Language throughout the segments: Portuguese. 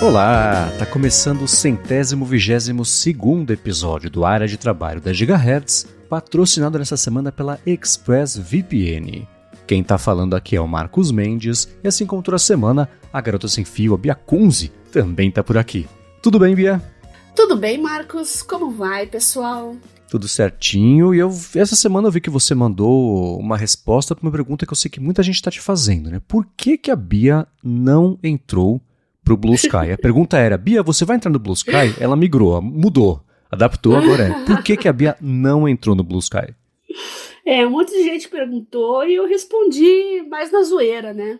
Olá, tá começando o 122º episódio do Área de Trabalho da Gigahertz, patrocinado nessa semana pela ExpressVPN. Quem tá falando aqui é o Marcos Mendes, e assim como toda semana, a garota sem fio, a Bia Kunze, também tá por aqui. Tudo bem, Bia? Tudo bem, Marcos? Como vai, pessoal? Tudo certinho, e essa semana eu vi que você mandou uma resposta para uma pergunta que eu sei que muita gente tá te fazendo, né? Por que a Bia não entrou pro Blue Sky? A pergunta era, Bia, você vai entrar no Blue Sky? Ela migrou, mudou, adaptou, agora é. Por que a Bia não entrou no Blue Sky? Um monte de gente perguntou e eu respondi mais na zoeira, né?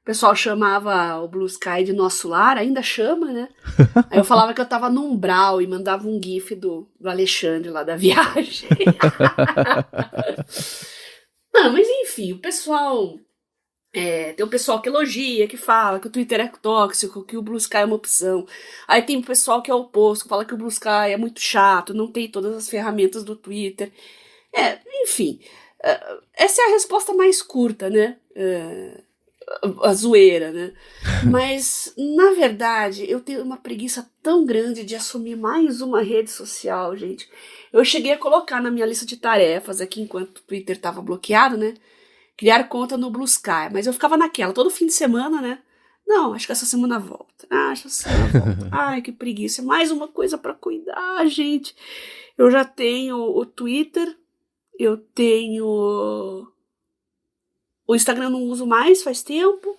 O pessoal chamava o Blue Sky de nosso lar, ainda chama, né? Aí eu falava que eu tava no umbral e mandava um gif do Alexandre lá da viagem. Não, mas enfim, o pessoal... tem o pessoal que elogia, que fala que o Twitter é tóxico, que o Blue Sky é uma opção. Aí tem o pessoal que é o oposto, que fala que o Blue Sky é muito chato, não tem todas as ferramentas do Twitter. Enfim, essa é a resposta mais curta, né? A zoeira, né? Mas, na verdade, eu tenho uma preguiça tão grande de assumir mais uma rede social, gente. Eu cheguei a colocar na minha lista de tarefas aqui, enquanto o Twitter estava bloqueado, né? Criar conta no Blue Sky, mas eu ficava naquela, todo fim de semana, né? Não, acho que essa semana volta. Acho que essa semana volta. Ai, que preguiça. Mais uma coisa pra cuidar, gente. Eu já tenho o Twitter, eu tenho... O Instagram não uso mais, faz tempo.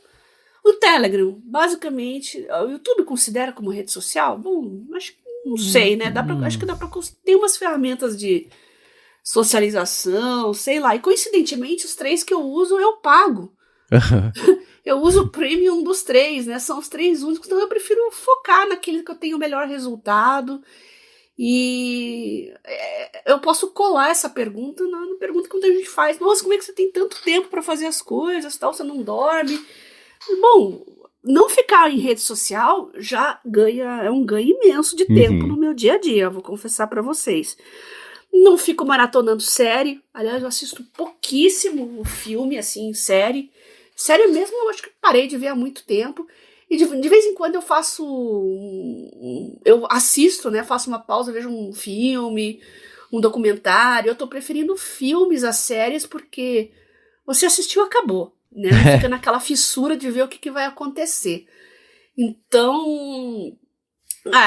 O Telegram, basicamente... O YouTube considera como rede social? Bom, acho que não sei, né? Acho que dá pra... Tem umas ferramentas de socialização, sei lá. E coincidentemente, os 3 que eu uso, eu pago. Eu uso o premium dos 3, né? São os 3 únicos, então eu prefiro focar naquele que eu tenho o melhor resultado. E eu posso colar essa pergunta na pergunta que muita gente faz. Nossa, como é que você tem tanto tempo para fazer as coisas, tal? Você não dorme? Bom, não ficar em rede social já é um ganho imenso de tempo no meu dia a dia, vou confessar para vocês. Não fico maratonando série. Aliás, eu assisto pouquíssimo filme, assim, série. Série mesmo, eu acho que parei de ver há muito tempo. E de vez em quando eu faço... Eu assisto, né? Faço uma pausa, vejo um filme, um documentário. Eu tô preferindo filmes a séries porque você assistiu, acabou, né? Fica naquela fissura de ver o que vai acontecer. Então...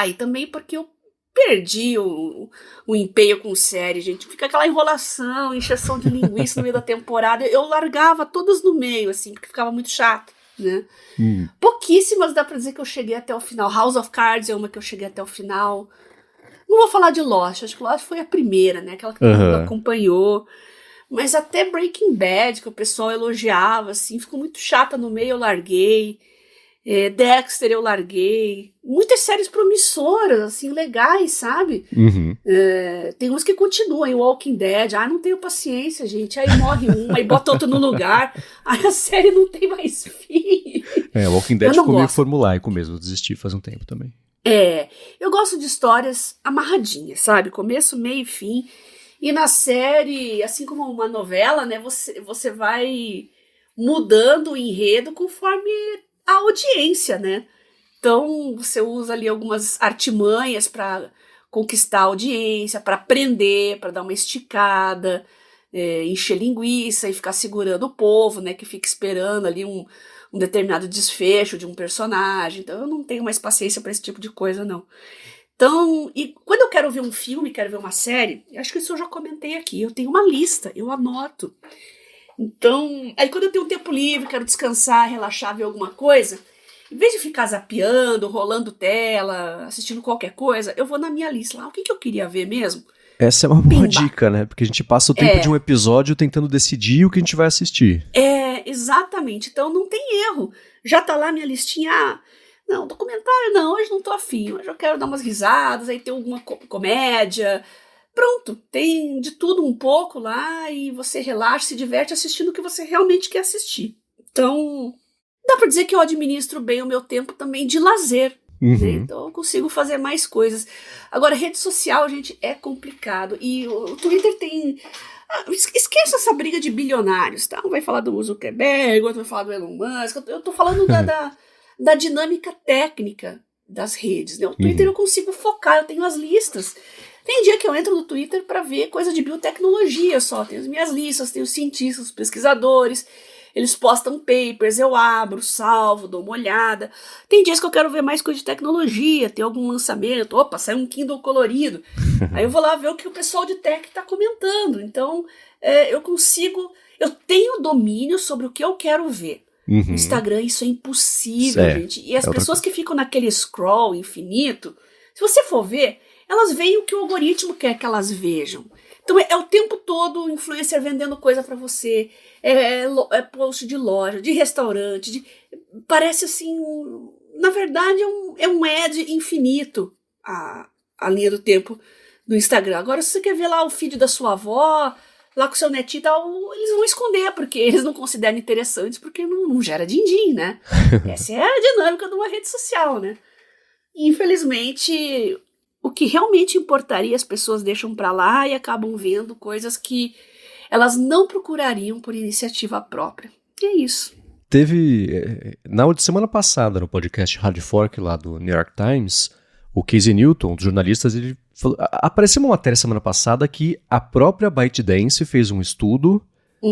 e também porque eu perdi o empenho com série, gente. Fica aquela enrolação, encheção de linguiça no meio da temporada. Eu largava todas no meio, assim, porque ficava muito chato, né? Pouquíssimas dá pra dizer que eu cheguei até o final. House of Cards é uma que eu cheguei até o final. Não vou falar de Lost, acho que Lost foi a primeira, né? Aquela que todo mundo acompanhou. Mas até Breaking Bad, que o pessoal elogiava, assim, ficou muito chata no meio, eu larguei. Dexter eu larguei. Muitas séries promissoras, assim, legais, sabe? Tem umas que continuam, Walking Dead. Não tenho paciência, gente. Aí morre um, aí bota outro no lugar. Aí a série não tem mais fim. Walking Dead ficou meio formulaico mesmo. Eu desisti faz um tempo também. Eu gosto de histórias amarradinhas, sabe? Começo, meio e fim. E na série, assim como uma novela, né? Você vai mudando o enredo conforme a audiência, né? Então, você usa ali algumas artimanhas para conquistar a audiência, para prender, para dar uma esticada, encher linguiça e ficar segurando o povo, né? Que fica esperando ali um determinado desfecho de um personagem. Então, eu não tenho mais paciência para esse tipo de coisa, não. Então, e quando eu quero ver um filme, quero ver uma série, acho que isso eu já comentei aqui, eu tenho uma lista, eu anoto. Então, aí quando eu tenho um tempo livre, quero descansar, relaxar, ver alguma coisa, em vez de ficar zapeando, rolando tela, assistindo qualquer coisa, eu vou na minha lista lá, o que eu queria ver mesmo? Essa é uma boa dica, né? Porque a gente passa o tempo de um episódio tentando decidir o que a gente vai assistir. Exatamente. Então não tem erro. Já tá lá minha listinha. Não, documentário não, hoje não tô afim. Hoje eu quero dar umas risadas, aí tem alguma comédia. Pronto, tem de tudo um pouco lá e você relaxa, se diverte assistindo o que você realmente quer assistir. Então, dá pra dizer que eu administro bem o meu tempo também de lazer. Né? Então eu consigo fazer mais coisas. Agora, rede social, gente, é complicado. E o Twitter tem... esqueça essa briga de bilionários, tá? Um vai falar do Zuckerberg, outro vai falar do Elon Musk. Eu tô falando da dinâmica técnica das redes, né? O Twitter eu consigo focar, eu tenho as listas. Tem dia que eu entro no Twitter para ver coisa de biotecnologia só. Tenho as minhas listas, tenho os cientistas, os pesquisadores. Eles postam papers, eu abro, salvo, dou uma olhada. Tem dias que eu quero ver mais coisa de tecnologia, tem algum lançamento. Opa, saiu um Kindle colorido. Aí eu vou lá ver o que o pessoal de tech está comentando. Então, eu tenho domínio sobre o que eu quero ver. No Instagram isso é impossível, gente. E as pessoas que ficam naquele scroll infinito, se você for ver, elas veem o que o algoritmo quer que elas vejam. Então é o tempo todo o influencer vendendo coisa pra você, é post de loja, de restaurante, parece assim, na verdade é um ad infinito a linha do tempo do Instagram. Agora se você quer ver lá o feed da sua avó, lá com o seu netinho e tal, eles vão esconder, porque eles não consideram interessantes, porque não gera din-din, né? Essa é a dinâmica de uma rede social, né? E, infelizmente, o que realmente importaria as pessoas deixam pra lá e acabam vendo coisas que elas não procurariam por iniciativa própria. E é isso. Teve, na semana passada, no podcast Hard Fork lá do New York Times, o Casey Newton, um dos jornalistas, ele falou, apareceu uma matéria semana passada que a própria ByteDance fez um estudo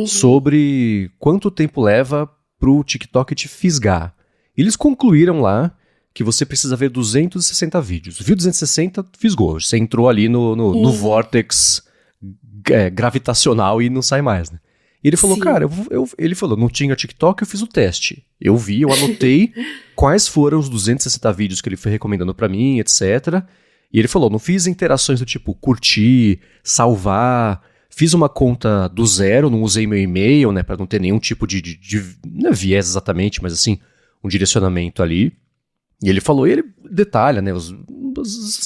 sobre quanto tempo leva pro TikTok te fisgar. Eles concluíram lá que você precisa ver 260 vídeos. Viu 260, fisgou. Você entrou ali no vórtex gravitacional e não sai mais, né? E ele falou, cara, ele falou, não tinha TikTok, eu fiz o teste. Eu vi, eu anotei quais foram os 260 vídeos que ele foi recomendando pra mim, etc. E ele falou, não fiz interações do tipo curtir, salvar, fiz uma conta do zero, não usei meu e-mail, né, pra não ter nenhum tipo de não é viés exatamente, mas assim, um direcionamento ali. E ele falou, e ele detalha, né, as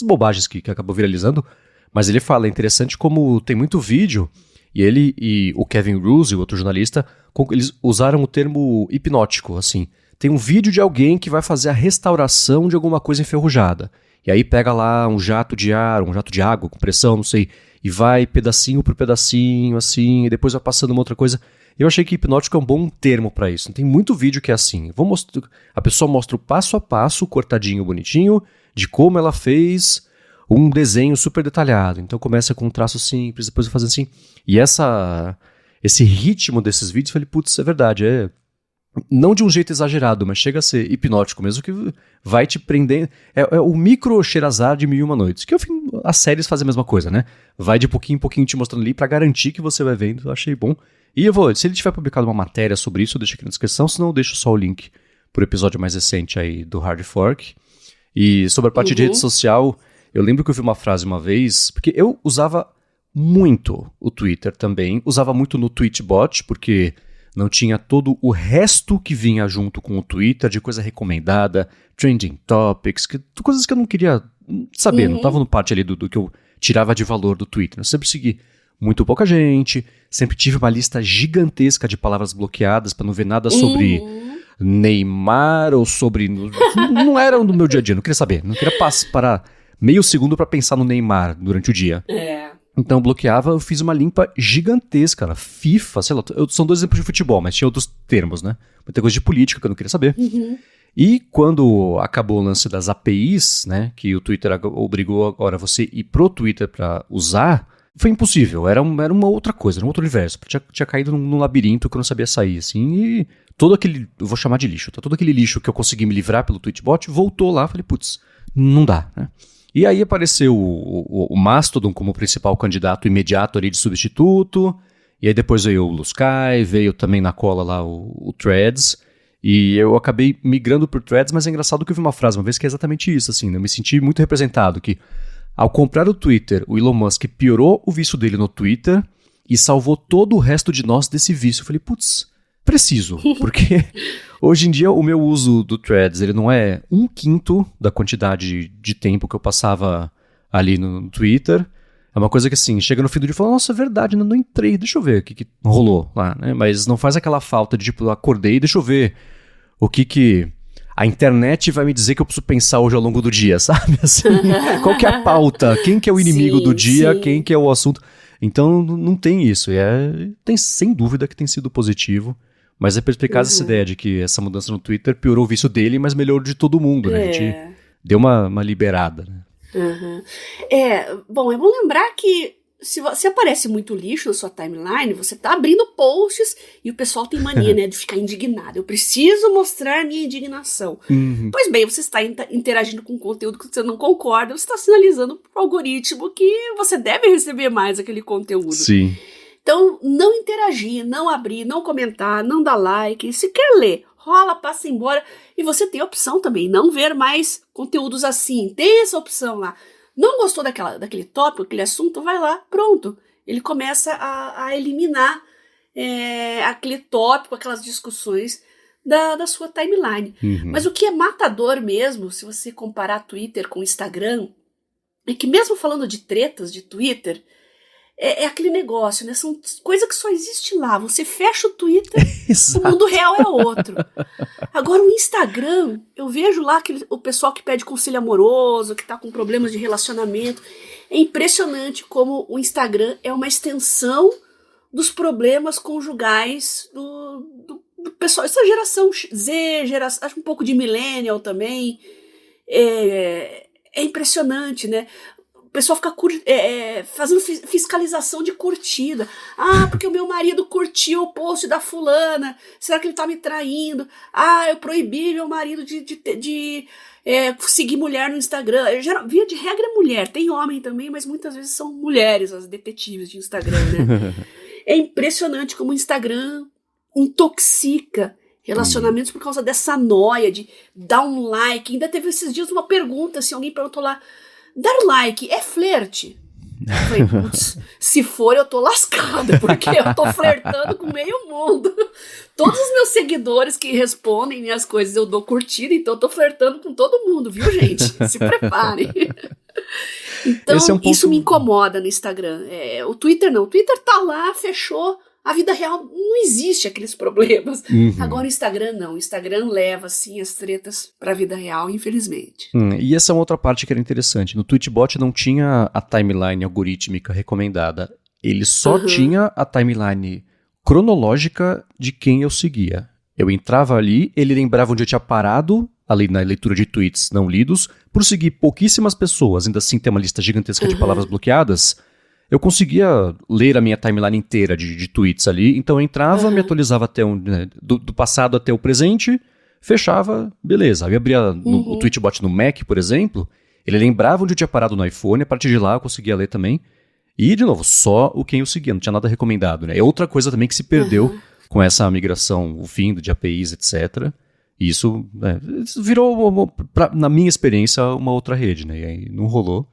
bobagens que acabou viralizando, mas ele fala, é interessante como tem muito vídeo. E ele e o Kevin Roose, o outro jornalista, eles usaram o termo hipnótico, assim. Tem um vídeo de alguém que vai fazer a restauração de alguma coisa enferrujada. E aí pega lá um jato de ar, um jato de água com pressão, não sei, e vai pedacinho por pedacinho, assim, e depois vai passando uma outra coisa. Eu achei que hipnótico é um bom termo pra isso. Tem muito vídeo que é assim. A pessoa mostra o passo a passo, cortadinho, bonitinho, de como ela fez um desenho super detalhado. Então começa com um traço simples, depois vai fazendo assim. E esse ritmo desses vídeos, eu falei, putz, é verdade, não de um jeito exagerado, mas chega a ser hipnótico mesmo, que vai te prender. É o micro Sherazade de Mil e Uma Noites, que as séries fazem a mesma coisa, né? Vai de pouquinho em pouquinho te mostrando ali pra garantir que você vai vendo, eu achei bom. E se ele tiver publicado uma matéria sobre isso, eu deixo aqui na descrição, senão eu deixo só o link pro episódio mais recente aí do Hard Fork. E sobre a parte de rede social, eu lembro que eu vi uma frase uma vez, porque eu usava muito o Twitter também, usava muito no Tweetbot, porque não tinha todo o resto que vinha junto com o Twitter, de coisa recomendada, trending topics, coisas que eu não queria saber, não estava no parte ali do que eu tirava de valor do Twitter. Eu sempre segui muito pouca gente, sempre tive uma lista gigantesca de palavras bloqueadas para não ver nada sobre Neymar ou sobre... não era no meu dia a dia, não queria saber, não queria parar meio segundo para pensar no Neymar durante o dia. Então eu bloqueava, eu fiz uma limpa gigantesca, cara. FIFA, sei lá, são dois exemplos de futebol, mas tinha outros termos, né? Muita coisa de política que eu não queria saber. E quando acabou o lance das APIs, né, que o Twitter obrigou agora você ir pro Twitter pra usar, foi impossível, era uma outra coisa, era um outro universo. Tinha caído num labirinto que eu não sabia sair, assim, e todo aquele, eu vou chamar de lixo, tá? Todo aquele lixo que eu consegui me livrar pelo Tweetbot, voltou lá, falei, putz, não dá, né? E aí apareceu o Mastodon como principal candidato imediato ali de substituto, e aí depois veio o Blue Sky, veio também na cola lá o Threads, e eu acabei migrando pro Threads, mas é engraçado que eu vi uma frase uma vez que é exatamente isso, assim, né? Eu me senti muito representado, que ao comprar o Twitter, o Elon Musk piorou o vício dele no Twitter e salvou todo o resto de nós desse vício. Eu falei, putz, preciso, porque hoje em dia o meu uso do Threads, ele não é 1/5 da quantidade de tempo que eu passava ali no Twitter. É uma coisa que assim, chega no fim do dia e fala, nossa, é verdade, não entrei, deixa eu ver o que rolou lá, né? Mas não faz aquela falta de tipo, acordei, deixa eu ver o que a internet vai me dizer que eu preciso pensar hoje ao longo do dia, sabe? Assim, qual que é a pauta? Quem que é o inimigo do dia? Quem que é o assunto? Então não tem isso, tem sem dúvida que tem sido positivo. Mas é perspicaz essa ideia de que essa mudança no Twitter piorou o vício dele, mas melhorou de todo mundo, né? A gente deu uma liberada, né? Uhum. Bom, é bom lembrar que se aparece muito lixo na sua timeline, você tá abrindo posts e o pessoal tem mania, né, de ficar indignado. Eu preciso mostrar minha indignação. Uhum. Pois bem, você está interagindo com conteúdo que você não concorda, você está sinalizando pro algoritmo que você deve receber mais aquele conteúdo. Sim. Então, não interagir, não abrir, não comentar, não dar like, se quer ler, rola, passa embora. E você tem a opção também, não ver mais conteúdos assim. Tem essa opção lá. Não gostou daquele tópico, aquele assunto, vai lá, pronto. Ele começa a eliminar aquele tópico, aquelas discussões da sua timeline. Uhum. Mas o que é matador mesmo, se você comparar Twitter com Instagram, é que mesmo falando de tretas de Twitter, é aquele negócio, né? São coisas que só existe lá. Você fecha o Twitter, o mundo real é outro. Agora, o Instagram, eu vejo lá o pessoal que pede conselho amoroso, que tá com problemas de relacionamento. É impressionante como o Instagram é uma extensão dos problemas conjugais do pessoal. Essa geração Z, acho um pouco de millennial também. É impressionante, né? O pessoal fica fazendo fiscalização de curtida. Ah, porque o meu marido curtiu o post da fulana. Será que ele tá me traindo? Ah, eu proibi meu marido de seguir mulher no Instagram. Via de regra é mulher. Tem homem também, mas muitas vezes são mulheres as detetives de Instagram, né? É impressionante como o Instagram intoxica relacionamentos por causa dessa noia de dar um like. Ainda teve esses dias uma pergunta, assim, alguém perguntou lá, dar like é flerte? Eu falei, putz, se for eu tô lascada, porque eu tô flertando com meio mundo. Todos os meus seguidores que respondem minhas coisas eu dou curtida, então eu tô flertando com todo mundo, viu, gente? Se preparem. Então, isso me incomoda no Instagram. O Twitter não. O Twitter tá lá, fechou. A vida real não existe aqueles problemas. Uhum. Agora o Instagram não. O Instagram leva, assim, as tretas pra vida real, infelizmente. E essa é uma outra parte que era interessante. No Tweetbot não tinha a timeline algorítmica recomendada. Ele só tinha a timeline cronológica de quem eu seguia. Eu entrava ali, ele lembrava onde eu tinha parado, ali na leitura de tweets não lidos, por seguir pouquíssimas pessoas, ainda assim ter uma lista gigantesca de palavras bloqueadas. Eu conseguia ler a minha timeline inteira de tweets ali, então eu entrava, me atualizava até do passado até o presente, fechava, beleza. Aí eu abria o Tweetbot no Mac, por exemplo, ele lembrava onde eu tinha parado no iPhone, a partir de lá eu conseguia ler também. E, de novo, só o quem eu seguia, não tinha nada recomendado, né? É outra coisa também que se perdeu com essa migração, o fim de APIs, etc. E isso virou, na minha experiência, uma outra rede, né? E aí não rolou.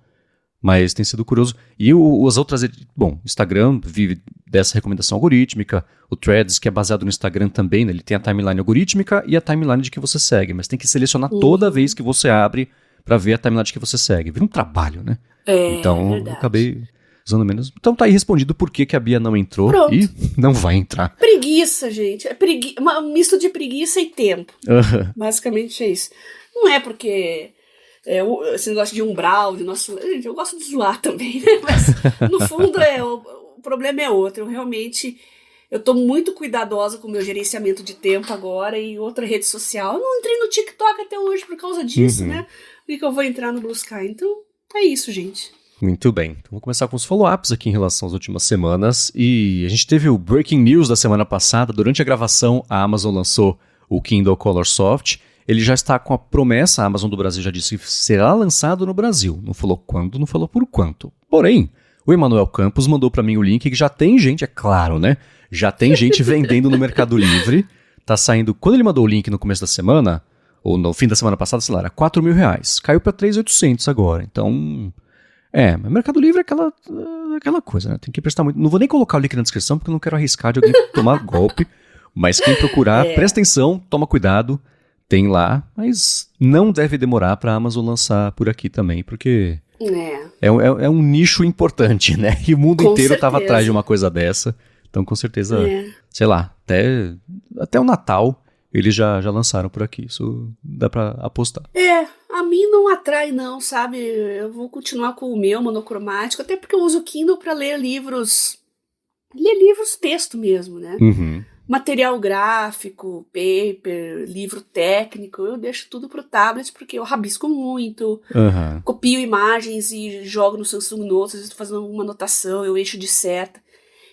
Mas tem sido curioso. E as outras... Bom, Instagram vive dessa recomendação algorítmica. O Threads, que é baseado no Instagram também, né? Ele tem a timeline algorítmica e a timeline de que você segue. Mas tem que selecionar toda vez que você abre para ver a timeline de que você segue. Vira um trabalho, né? Então, eu acabei usando menos. Então tá aí respondido por que a Bia não entrou. Pronto. E não vai entrar. Preguiça, gente. Um misto de preguiça e tempo. Basicamente é isso. Não é porque... esse negócio de umbral, de nosso... Gente, eu gosto de zoar também, né? Mas, no fundo, o problema é outro. Eu tô muito cuidadosa com o meu gerenciamento de tempo agora e outra rede social. Eu não entrei no TikTok até hoje por causa disso, né? Por que eu vou entrar no Blue Sky? Então, é isso, gente. Muito bem. Então, vou começar com os follow-ups aqui em relação às últimas semanas. E a gente teve o Breaking News da semana passada. Durante a gravação, a Amazon lançou o Kindle Color Soft. Ele já está com a promessa, a Amazon do Brasil já disse que será lançado no Brasil. Não falou quando, não falou por quanto. Porém, o Emanuel Campos mandou para mim o link que já tem gente, é claro, né? Já tem gente vendendo no Mercado Livre. Tá saindo, quando ele mandou o link no começo da semana, ou no fim da semana passada, sei lá, era R$4.000. Caiu para 3.800 agora. Então, mas Mercado Livre é aquela coisa, né? Tem que prestar muito. Não vou nem colocar o link na descrição porque eu não quero arriscar de alguém tomar golpe. Mas quem procurar, presta atenção, toma cuidado. Tem lá, mas não deve demorar para a Amazon lançar por aqui também, porque é um nicho importante, né? E o mundo inteiro estava atrás de uma coisa dessa. Então, com certeza, sei lá, até o Natal eles já lançaram por aqui. Isso dá para apostar. A mim não atrai não, sabe? Eu vou continuar com o meu monocromático, até porque eu uso o Kindle para ler livros texto mesmo, né? Material gráfico, paper, livro técnico, eu deixo tudo pro tablet porque eu rabisco muito, copio imagens e jogo no Samsung Notes, às vezes estou fazendo uma anotação, eu encho de seta.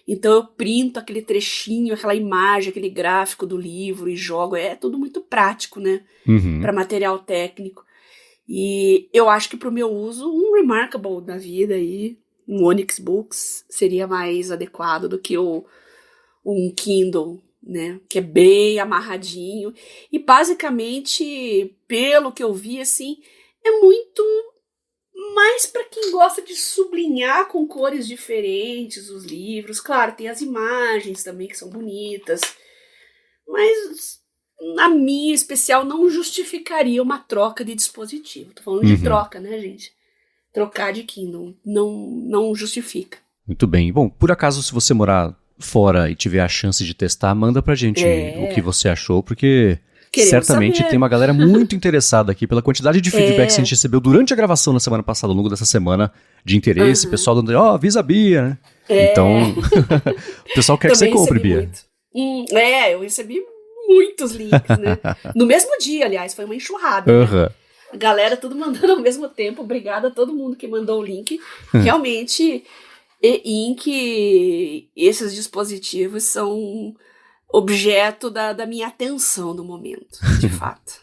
Então eu printo aquele trechinho, aquela imagem, aquele gráfico do livro e jogo. É tudo muito prático, né? Para material técnico. E eu acho que pro meu uso, um Remarkable da vida aí, um Onyx Books, seria mais adequado do que um Kindle, né? Que é bem amarradinho. E basicamente, pelo que eu vi, assim, é muito mais para quem gosta de sublinhar com cores diferentes os livros. Claro, tem as imagens também que são bonitas, mas na minha especial não justificaria uma troca de dispositivo. Tô falando de troca, né, gente? Trocar de Kindle não justifica. Muito bem. Bom, por acaso, se você morar fora e tiver a chance de testar, manda pra gente o que você achou, porque queremos certamente saber. Tem uma galera muito interessada aqui pela quantidade de feedbacks que a gente recebeu durante a gravação na semana passada, ao longo dessa semana, de interesse, pessoal dando, avisa a Bia, né? Então, o pessoal quer que você compre, Bia. Eu recebi muitos links, né? No mesmo dia, aliás, foi uma enxurrada, né? A galera tudo mandando ao mesmo tempo, obrigada a todo mundo que mandou o link. Realmente, esses dispositivos são objeto da minha atenção no momento, de fato.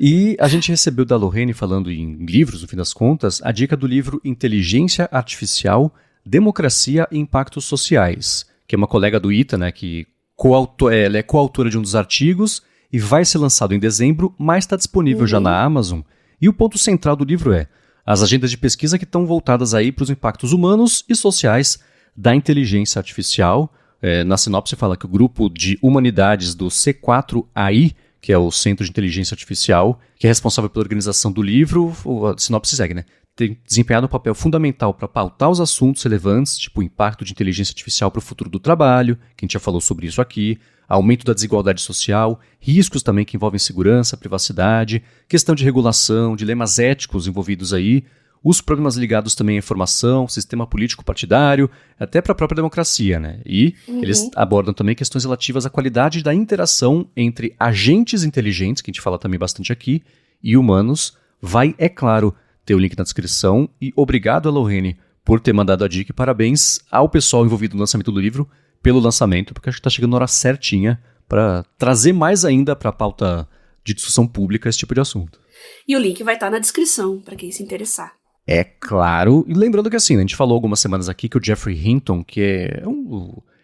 E a gente recebeu da Lorraine, falando em livros, no fim das contas, a dica do livro Inteligência Artificial, Democracia e Impactos Sociais, que é uma colega do ITA, né, que ela é coautora de um dos artigos e vai ser lançado em dezembro, mas está disponível já na Amazon. E o ponto central do livro é as agendas de pesquisa que estão voltadas aí para os impactos humanos e sociais da inteligência artificial. Na sinopse fala que o grupo de humanidades do C4AI, que é o Centro de Inteligência Artificial, que é responsável pela organização do livro, a sinopse segue, né? Tem desempenhado um papel fundamental para pautar os assuntos relevantes, tipo o impacto de inteligência artificial para o futuro do trabalho, que a gente já falou sobre isso aqui, aumento da desigualdade social, riscos também que envolvem segurança, privacidade, questão de regulação, dilemas éticos envolvidos aí, os problemas ligados também à informação, sistema político partidário, até para a própria democracia, né? E eles abordam também questões relativas à qualidade da interação entre agentes inteligentes, que a gente fala também bastante aqui, e humanos. Vai, é claro, ter o link na descrição. E obrigado a Lorraine por ter mandado a dica e parabéns ao pessoal envolvido no lançamento do livro pelo lançamento, porque acho que está chegando na hora certinha para trazer mais ainda para a pauta de discussão pública esse tipo de assunto. E o link vai estar na descrição para quem se interessar. É claro, e lembrando que assim, a gente falou algumas semanas aqui que o Geoffrey Hinton, que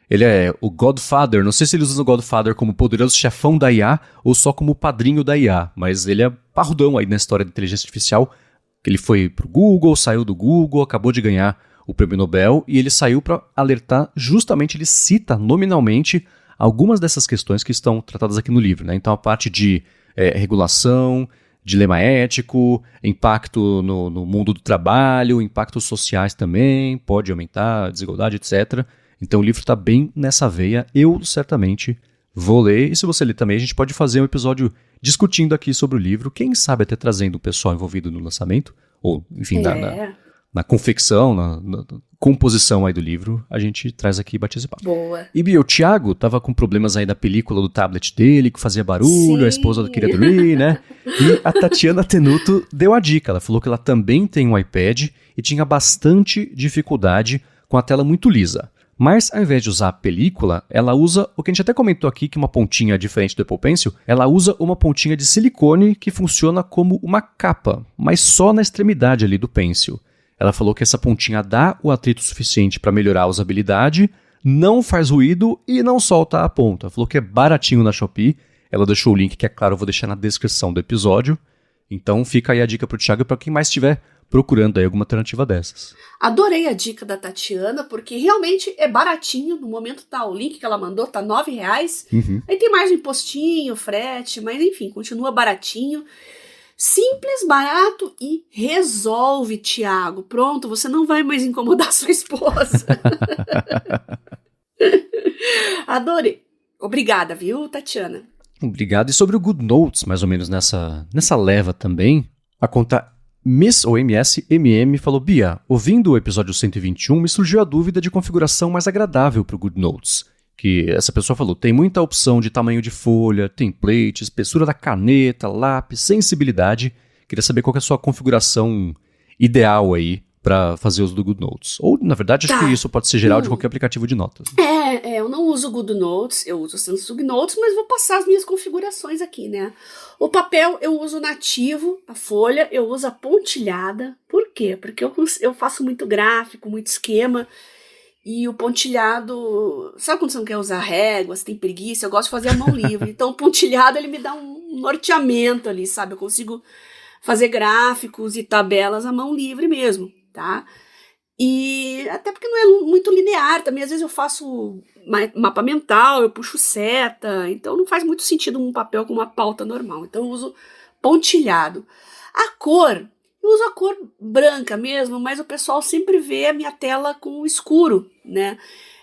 ele é o Godfather, não sei se eles usam o Godfather como poderoso chefão da IA ou só como padrinho da IA, mas ele é parrudão aí na história da inteligência artificial. Ele foi pro Google, saiu do Google, acabou de ganhar o prêmio Nobel e ele saiu para alertar, justamente ele cita nominalmente algumas dessas questões que estão tratadas aqui no livro, né? Então a parte de regulação, dilema ético, impacto no mundo do trabalho, impactos sociais também, pode aumentar a desigualdade, etc. Então o livro está bem nessa veia, eu certamente vou ler, e se você ler também, a gente pode fazer um episódio discutindo aqui sobre o livro, quem sabe até trazendo o pessoal envolvido no lançamento, ou enfim, na confecção, na composição aí do livro, a gente traz aqui e bate esse papo. Boa. E o Thiago tava com problemas aí da película do tablet dele, que fazia barulho, sim. A esposa queria dormir, né? E a Tatiana Tenuto deu a dica, ela falou que ela também tem um iPad e tinha bastante dificuldade com a tela muito lisa. Mas ao invés de usar a película, ela usa o que a gente até comentou aqui, que uma pontinha diferente do Apple Pencil, ela usa uma pontinha de silicone que funciona como uma capa, mas só na extremidade ali do Pencil. Ela falou que essa pontinha dá o atrito suficiente para melhorar a usabilidade, não faz ruído e não solta a ponta. Ela falou que é baratinho na Shopee. Ela deixou o link, que é claro, eu vou deixar na descrição do episódio. Então fica aí a dica pro Thiago e para quem mais estiver procurando aí alguma alternativa dessas. Adorei a dica da Tatiana, porque realmente é baratinho. No momento tá o link que ela mandou, tá R$9. Aí tem mais um impostinho, frete, mas enfim, continua baratinho. Simples, barato e resolve, Thiago. Pronto, você não vai mais incomodar sua esposa. Adorei. Obrigada, viu, Tatiana? Obrigado. E sobre o GoodNotes, mais ou menos nessa leva também, a conta Miss ou MSMM falou: Bia, ouvindo o episódio 121, me surgiu a dúvida de configuração mais agradável para o GoodNotes, que essa pessoa falou, tem muita opção de tamanho de folha, template, espessura da caneta, lápis, sensibilidade. Queria saber qual que é a sua configuração ideal aí para fazer uso do GoodNotes. Ou, na verdade, acho que isso pode ser geral de qualquer aplicativo de notas. Eu não uso o GoodNotes, eu uso o Samsung Notes, mas vou passar as minhas configurações aqui, né? O papel eu uso nativo, a folha, eu uso a pontilhada. Por quê? Porque eu faço muito gráfico, muito esquema, e o pontilhado... Sabe quando você não quer usar régua, você tem preguiça? Eu gosto de fazer a mão livre. Então, o pontilhado, ele me dá um norteamento ali, sabe? Eu consigo fazer gráficos e tabelas à mão livre mesmo, tá? E até porque não é muito linear também, às vezes eu faço mapa mental, eu puxo seta, então não faz muito sentido um papel com uma pauta normal, então eu uso pontilhado. A cor, eu uso a cor branca mesmo, mas o pessoal sempre vê a minha tela com escuro, né?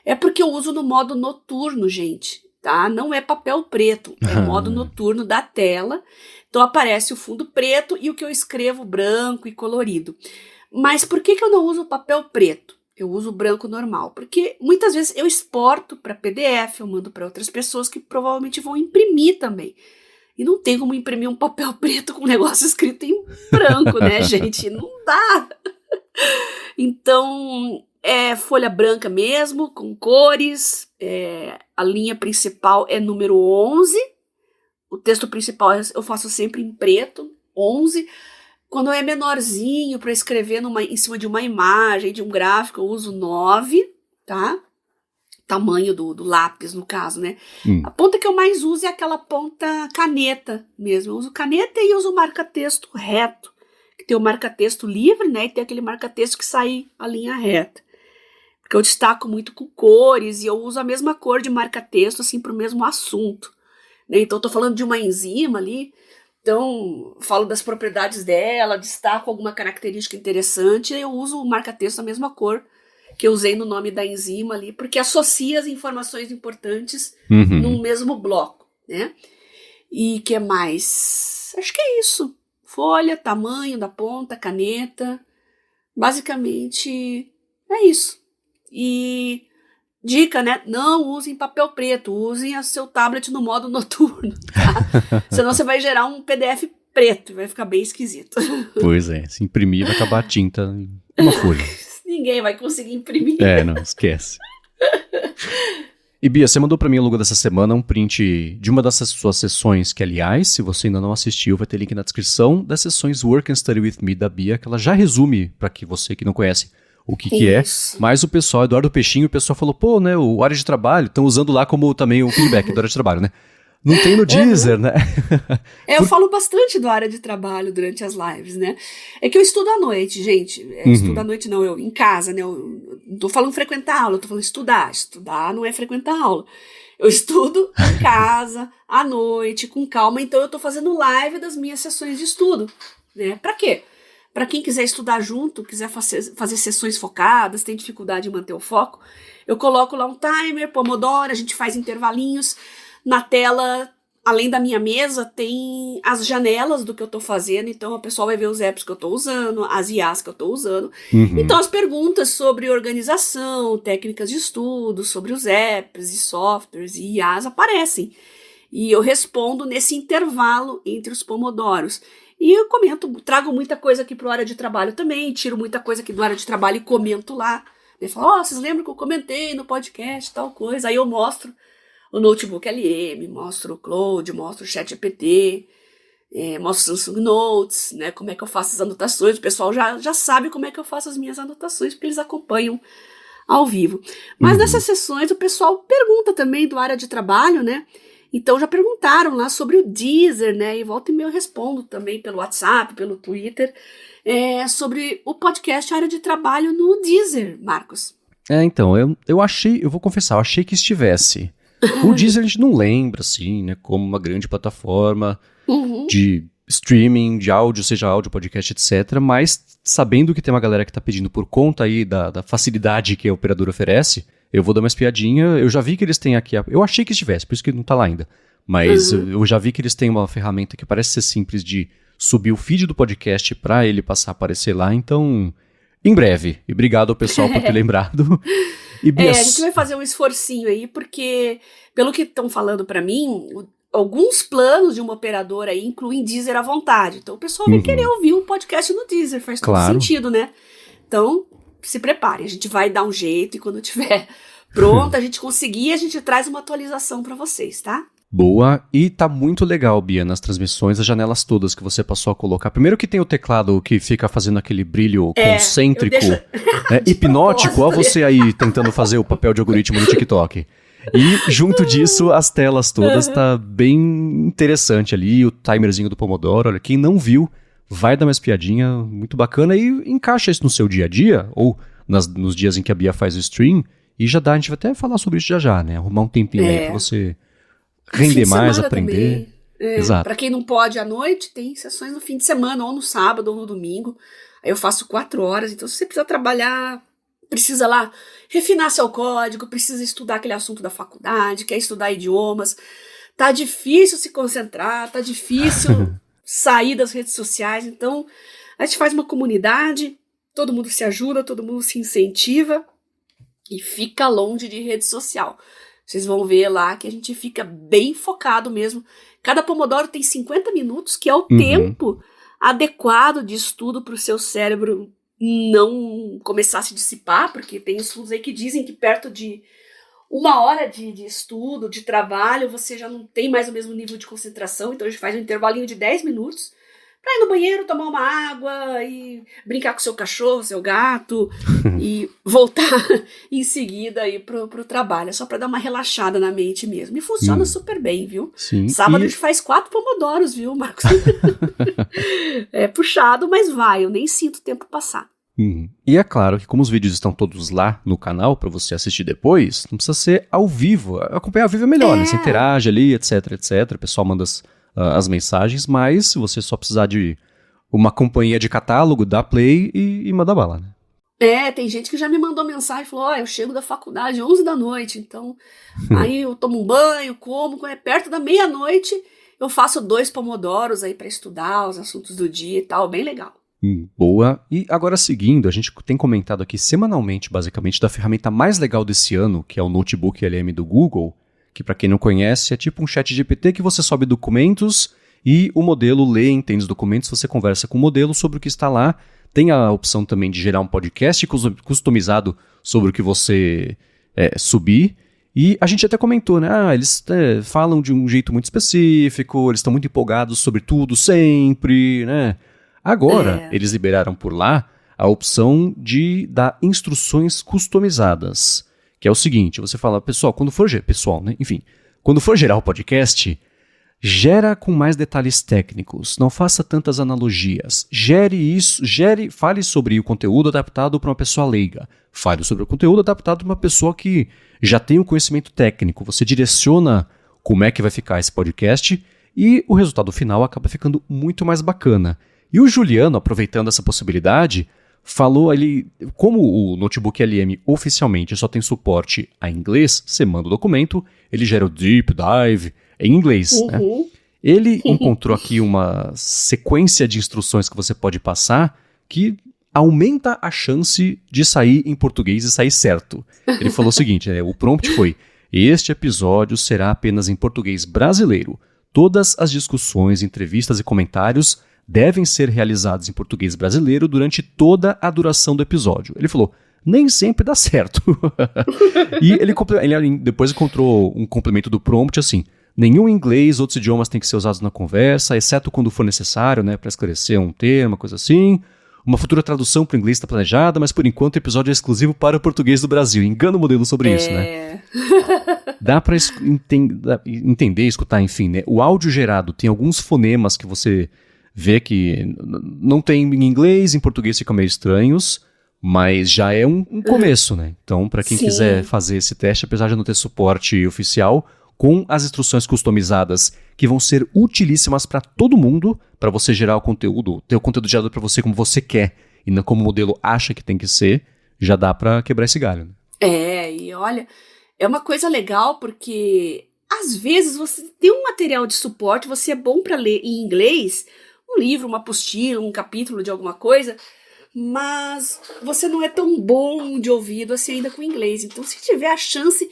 É porque eu uso no modo noturno, gente, tá? Não é papel preto, é o modo noturno da tela, então aparece o fundo preto e o que eu escrevo branco e colorido. Mas por que eu não uso papel preto? Eu uso branco normal. Porque muitas vezes eu exporto para PDF, eu mando para outras pessoas que provavelmente vão imprimir também. E não tem como imprimir um papel preto com um negócio escrito em branco, né, gente? Não dá. Então, é folha branca mesmo, com cores. A linha principal é número 11. O texto principal eu faço sempre em preto, 11. Quando é menorzinho, para escrever em cima de uma imagem, de um gráfico, eu uso 9, tá? Tamanho do lápis, no caso, né? A ponta que eu mais uso é aquela ponta caneta mesmo. Eu uso caneta e uso marca-texto reto. Que tem o marca-texto livre, né? E tem aquele marca-texto que sai a linha reta. Porque eu destaco muito com cores e eu uso a mesma cor de marca-texto, assim, para o mesmo assunto. Né? Então, eu tô falando de uma enzima ali... Então, falo das propriedades dela, destaco alguma característica interessante, eu uso o marca-texto da mesma cor que eu usei no nome da enzima ali, porque associa as informações importantes num mesmo bloco, né? E que mais? Acho que é isso. Folha, tamanho da ponta, caneta. Basicamente, é isso. E... dica, né? Não usem papel preto, usem o seu tablet no modo noturno, tá? Senão você vai gerar um PDF preto e vai ficar bem esquisito. Pois é, se imprimir vai acabar a tinta em uma folha. Ninguém vai conseguir imprimir. Não, esquece. E Bia, você mandou pra mim ao longo dessa semana um print de uma dessas suas sessões, que aliás, se você ainda não assistiu, vai ter link na descrição, das sessões Work and Study With Me da Bia, que ela já resume, pra que você que não conhece, o que é, mas o pessoal, Eduardo Peixinho, o pessoal falou, pô, né, o área de trabalho, estão usando lá como também o feedback do área de trabalho, né? Não tem no Deezer, né? Eu falo bastante do área de trabalho durante as lives, né? É que eu estudo à noite, gente. Estudo à noite não, eu em casa, né? Eu não tô falando frequentar aula, eu tô falando estudar. Estudar não é frequentar aula. Eu estudo em casa, à noite, com calma, então eu tô fazendo live das minhas sessões de estudo, né? Pra quê? Para quem quiser estudar junto, quiser fazer sessões focadas, tem dificuldade em manter o foco, eu coloco lá um timer, Pomodoro, a gente faz intervalinhos. Na tela, além da minha mesa, tem as janelas do que eu tô fazendo, então o pessoal vai ver os apps que eu tô usando, as IAs que eu tô usando. Então as perguntas sobre organização, técnicas de estudo, sobre os apps e softwares e IAs aparecem. E eu respondo nesse intervalo entre os pomodoros. E eu comento, trago muita coisa aqui pro área de trabalho também, tiro muita coisa aqui do área de trabalho e comento lá. Eu falo, vocês lembram que eu comentei no podcast, tal coisa? Aí eu mostro o Notebook LM, mostro o Cloud, mostro o ChatGPT, mostro o Samsung Notes, né? Como é que eu faço as anotações. O pessoal já sabe como é que eu faço as minhas anotações, porque eles acompanham ao vivo. Mas nessas sessões o pessoal pergunta também do área de trabalho, né? Então já perguntaram lá sobre o Deezer, né? E volta e meia eu respondo também pelo WhatsApp, pelo Twitter, sobre o podcast Área de Trabalho no Deezer, Marcos. Então, eu achei, eu vou confessar, eu achei que estivesse. O Deezer a gente não lembra, assim, né? Como uma grande plataforma de streaming, de áudio, seja áudio, podcast, etc. Mas sabendo que tem uma galera que tá pedindo por conta aí da facilidade que a operadora oferece, eu vou dar uma espiadinha. Eu já vi que eles têm aqui, eu achei que estivesse, por isso que não tá lá ainda. Mas eu já vi que eles têm uma ferramenta que parece ser simples de subir o feed do podcast para ele passar a aparecer lá. Então, em breve. E obrigado ao pessoal por ter lembrado. E Bia, A gente vai fazer um esforcinho aí, porque, pelo que estão falando pra mim, alguns planos de uma operadora aí incluem Deezer à vontade. Então o pessoal vai querer ouvir um podcast no Deezer, faz todo claro. sentido, né? Então, se prepare, a gente vai dar um jeito e quando tiver pronto, a gente conseguir, a gente traz uma atualização pra vocês, tá? Boa, e tá muito legal, Bia, nas transmissões, as janelas todas que você passou a colocar. Primeiro que tem o teclado que fica fazendo aquele brilho concêntrico, hipnótico, ó você aí tentando fazer o papel de algoritmo no TikTok. E junto disso, as telas todas, tá bem interessante ali, o timerzinho do Pomodoro, olha, quem não viu, vai dar uma espiadinha, muito bacana, e encaixa isso no seu dia a dia, ou nos dias em que a Bia faz o stream, e já dá, a gente vai até falar sobre isso já, né, arrumar um tempinho aí pra você render mais, aprender. Exato. Pra quem não pode à noite, tem sessões no fim de semana, ou no sábado, ou no domingo. Aí eu faço 4 horas, então se você precisa trabalhar, precisa lá refinar seu código, precisa estudar aquele assunto da faculdade, quer estudar idiomas, tá difícil se concentrar, tá difícil sair das redes sociais, então a gente faz uma comunidade, todo mundo se ajuda, todo mundo se incentiva e fica longe de rede social. Vocês vão ver lá que a gente fica bem focado mesmo. Cada Pomodoro tem 50 minutos, que é o tempo adequado de estudo para o seu cérebro não começar a se dissipar, porque tem estudos aí que dizem que perto de 1 hora de estudo, de trabalho, você já não tem mais o mesmo nível de concentração, então a gente faz um intervalinho de 10 minutos para ir no banheiro, tomar uma água e brincar com seu cachorro, seu gato e voltar em seguida aí pro trabalho. É só para dar uma relaxada na mente mesmo. E funciona super bem, viu? Sim. Sábado a gente faz 4 pomodoros, viu, Marcos? É puxado, mas vai. Eu nem sinto o tempo passar. E é claro que como os vídeos estão todos lá no canal para você assistir depois, não precisa ser ao vivo. Acompanhar ao vivo é melhor, né? Você interage ali, etc, etc. O pessoal manda as mensagens, mas se você só precisar de uma companhia de catálogo, dá play e manda bala, né? Tem gente que já me mandou mensagem, falou, eu chego da faculdade 11 da noite, então aí eu tomo um banho, como, quando é perto da meia-noite, eu faço 2 pomodoros aí para estudar os assuntos do dia e tal, bem legal. Boa. E agora seguindo, a gente tem comentado aqui semanalmente, basicamente, da ferramenta mais legal desse ano, que é o Notebook LM do Google, que para quem não conhece é tipo um chat GPT que você sobe documentos e o modelo lê e entende os documentos, você conversa com o modelo sobre o que está lá. Tem a opção também de gerar um podcast customizado sobre o que você subir. E a gente até comentou, né? Eles falam de um jeito muito específico, eles estão muito empolgados sobre tudo sempre, né? Agora, eles liberaram por lá a opção de dar instruções customizadas. Que é o seguinte, você fala, pessoal, quando for gerar o podcast, gera com mais detalhes técnicos, não faça tantas analogias, fale sobre o conteúdo adaptado para uma pessoa leiga, fale sobre o conteúdo adaptado para uma pessoa que já tem um conhecimento técnico, você direciona como é que vai ficar esse podcast e o resultado final acaba ficando muito mais bacana. E o Juliano, aproveitando essa possibilidade, falou ali, como o Notebook LM oficialmente só tem suporte a inglês, você manda o documento, ele gera o deep dive em inglês. Né? Ele encontrou aqui uma sequência de instruções que você pode passar que aumenta a chance de sair em português e sair certo. Ele falou o seguinte, o prompt foi, este episódio será apenas em português brasileiro. Todas as discussões, entrevistas e comentários devem ser realizados em português brasileiro durante toda a duração do episódio. Ele falou, nem sempre dá certo. E ele depois encontrou um complemento do prompt assim, nenhum inglês, outros idiomas têm que ser usados na conversa, exceto quando for necessário, né, para esclarecer um termo, coisa assim. Uma futura tradução para o inglês está planejada, mas por enquanto o episódio é exclusivo para o português do Brasil. Engana o modelo sobre isso, né? Dá para entender, escutar, enfim, né? O áudio gerado tem alguns fonemas que você vê que não tem em inglês, em português ficam meio estranhos, mas já é um começo, né? Então, para quem quiser fazer esse teste, apesar de não ter suporte oficial, com as instruções customizadas que vão ser utilíssimas para todo mundo, para você gerar o conteúdo, ter o conteúdo gerado para você como você quer e não como o modelo acha que tem que ser, já dá para quebrar esse galho. Né? E olha, é uma coisa legal porque às vezes você tem um material de suporte, você é bom para ler em inglês, um livro, uma apostila, um capítulo de alguma coisa, mas você não é tão bom de ouvido assim ainda com o inglês. Então, se tiver a chance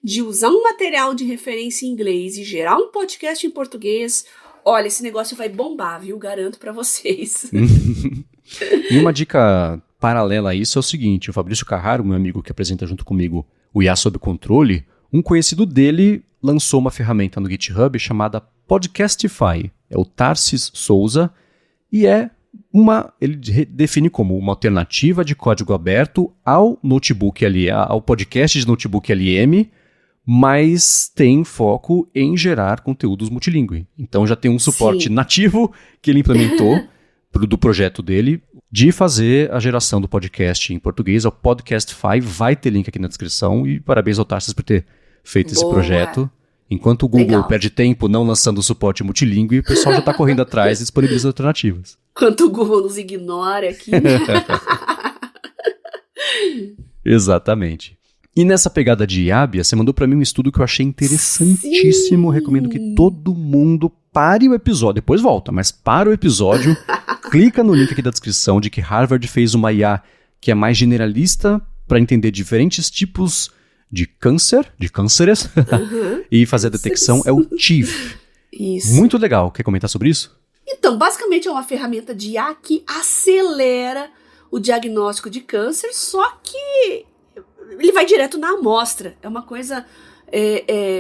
de usar um material de referência em inglês e gerar um podcast em português, olha, esse negócio vai bombar, viu? Garanto pra vocês. E uma dica paralela a isso é o seguinte, o Fabrício Carraro, meu amigo que apresenta junto comigo o IA Sob Controle, um conhecido dele lançou uma ferramenta no GitHub chamada Podcastify. É o Tarsis Souza e ele define como uma alternativa de código aberto ao notebook LM, ao podcast de notebook LM, mas tem foco em gerar conteúdos multilingüe. Então já tem um suporte nativo que ele implementou do projeto dele de fazer a geração do podcast em português. É o Podcastify, vai ter link aqui na descrição e parabéns ao Tarsis por ter feito esse projeto. Enquanto o Google perde tempo não lançando o suporte multilingüe, o pessoal já está correndo atrás e disponibiliza alternativas. Enquanto o Google nos ignora aqui. Exatamente. E nessa pegada de IABIA, você mandou para mim um estudo que eu achei interessantíssimo. Recomendo que todo mundo pare o episódio, depois volta, mas para o episódio, clica no link aqui da descrição de que Harvard fez uma IA que é mais generalista para entender diferentes tipos de cânceres, e fazer a detecção, é o TIFF. Isso. Muito legal. Quer comentar sobre isso? Então, basicamente é uma ferramenta de IA que acelera o diagnóstico de câncer, só que ele vai direto na amostra. É uma coisa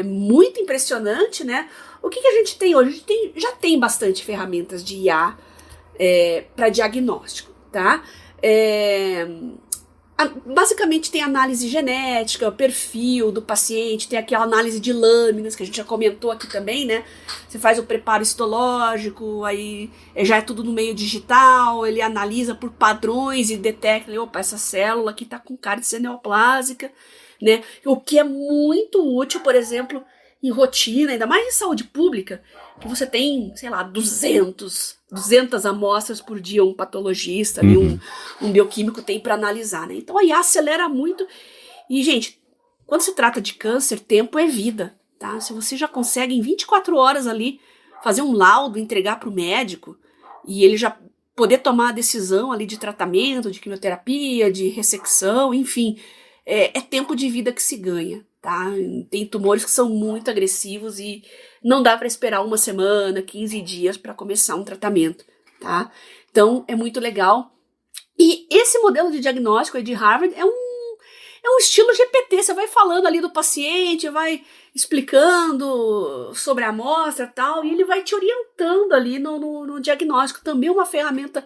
muito impressionante, né? O que a gente tem hoje? A gente já tem bastante ferramentas de IA para diagnóstico, tá? Basicamente tem análise genética, perfil do paciente, tem aquela análise de lâminas que a gente já comentou aqui também, né? Você faz o preparo histológico, aí já é tudo no meio digital, ele analisa por padrões e detecta, opa, essa célula aqui tá com cara de ser neoplásica, né? O que é muito útil, por exemplo, em rotina, ainda mais em saúde pública, que você tem, sei lá, 200 amostras por dia, um patologista, ali, um bioquímico tem para analisar, né? Então a IA acelera muito. E, gente, quando se trata de câncer, tempo é vida, tá? Se você já consegue em 24 horas ali fazer um laudo, entregar para o médico e ele já poder tomar a decisão ali de tratamento, de quimioterapia, de ressecção, enfim, é tempo de vida que se ganha, tá? Tem tumores que são muito agressivos e não dá para esperar uma semana, 15 dias para começar um tratamento, tá? Então, é muito legal. E esse modelo de diagnóstico aí de Harvard é um estilo GPT. Você vai falando ali do paciente, vai explicando sobre a amostra e tal, e ele vai te orientando ali no diagnóstico. Também é uma ferramenta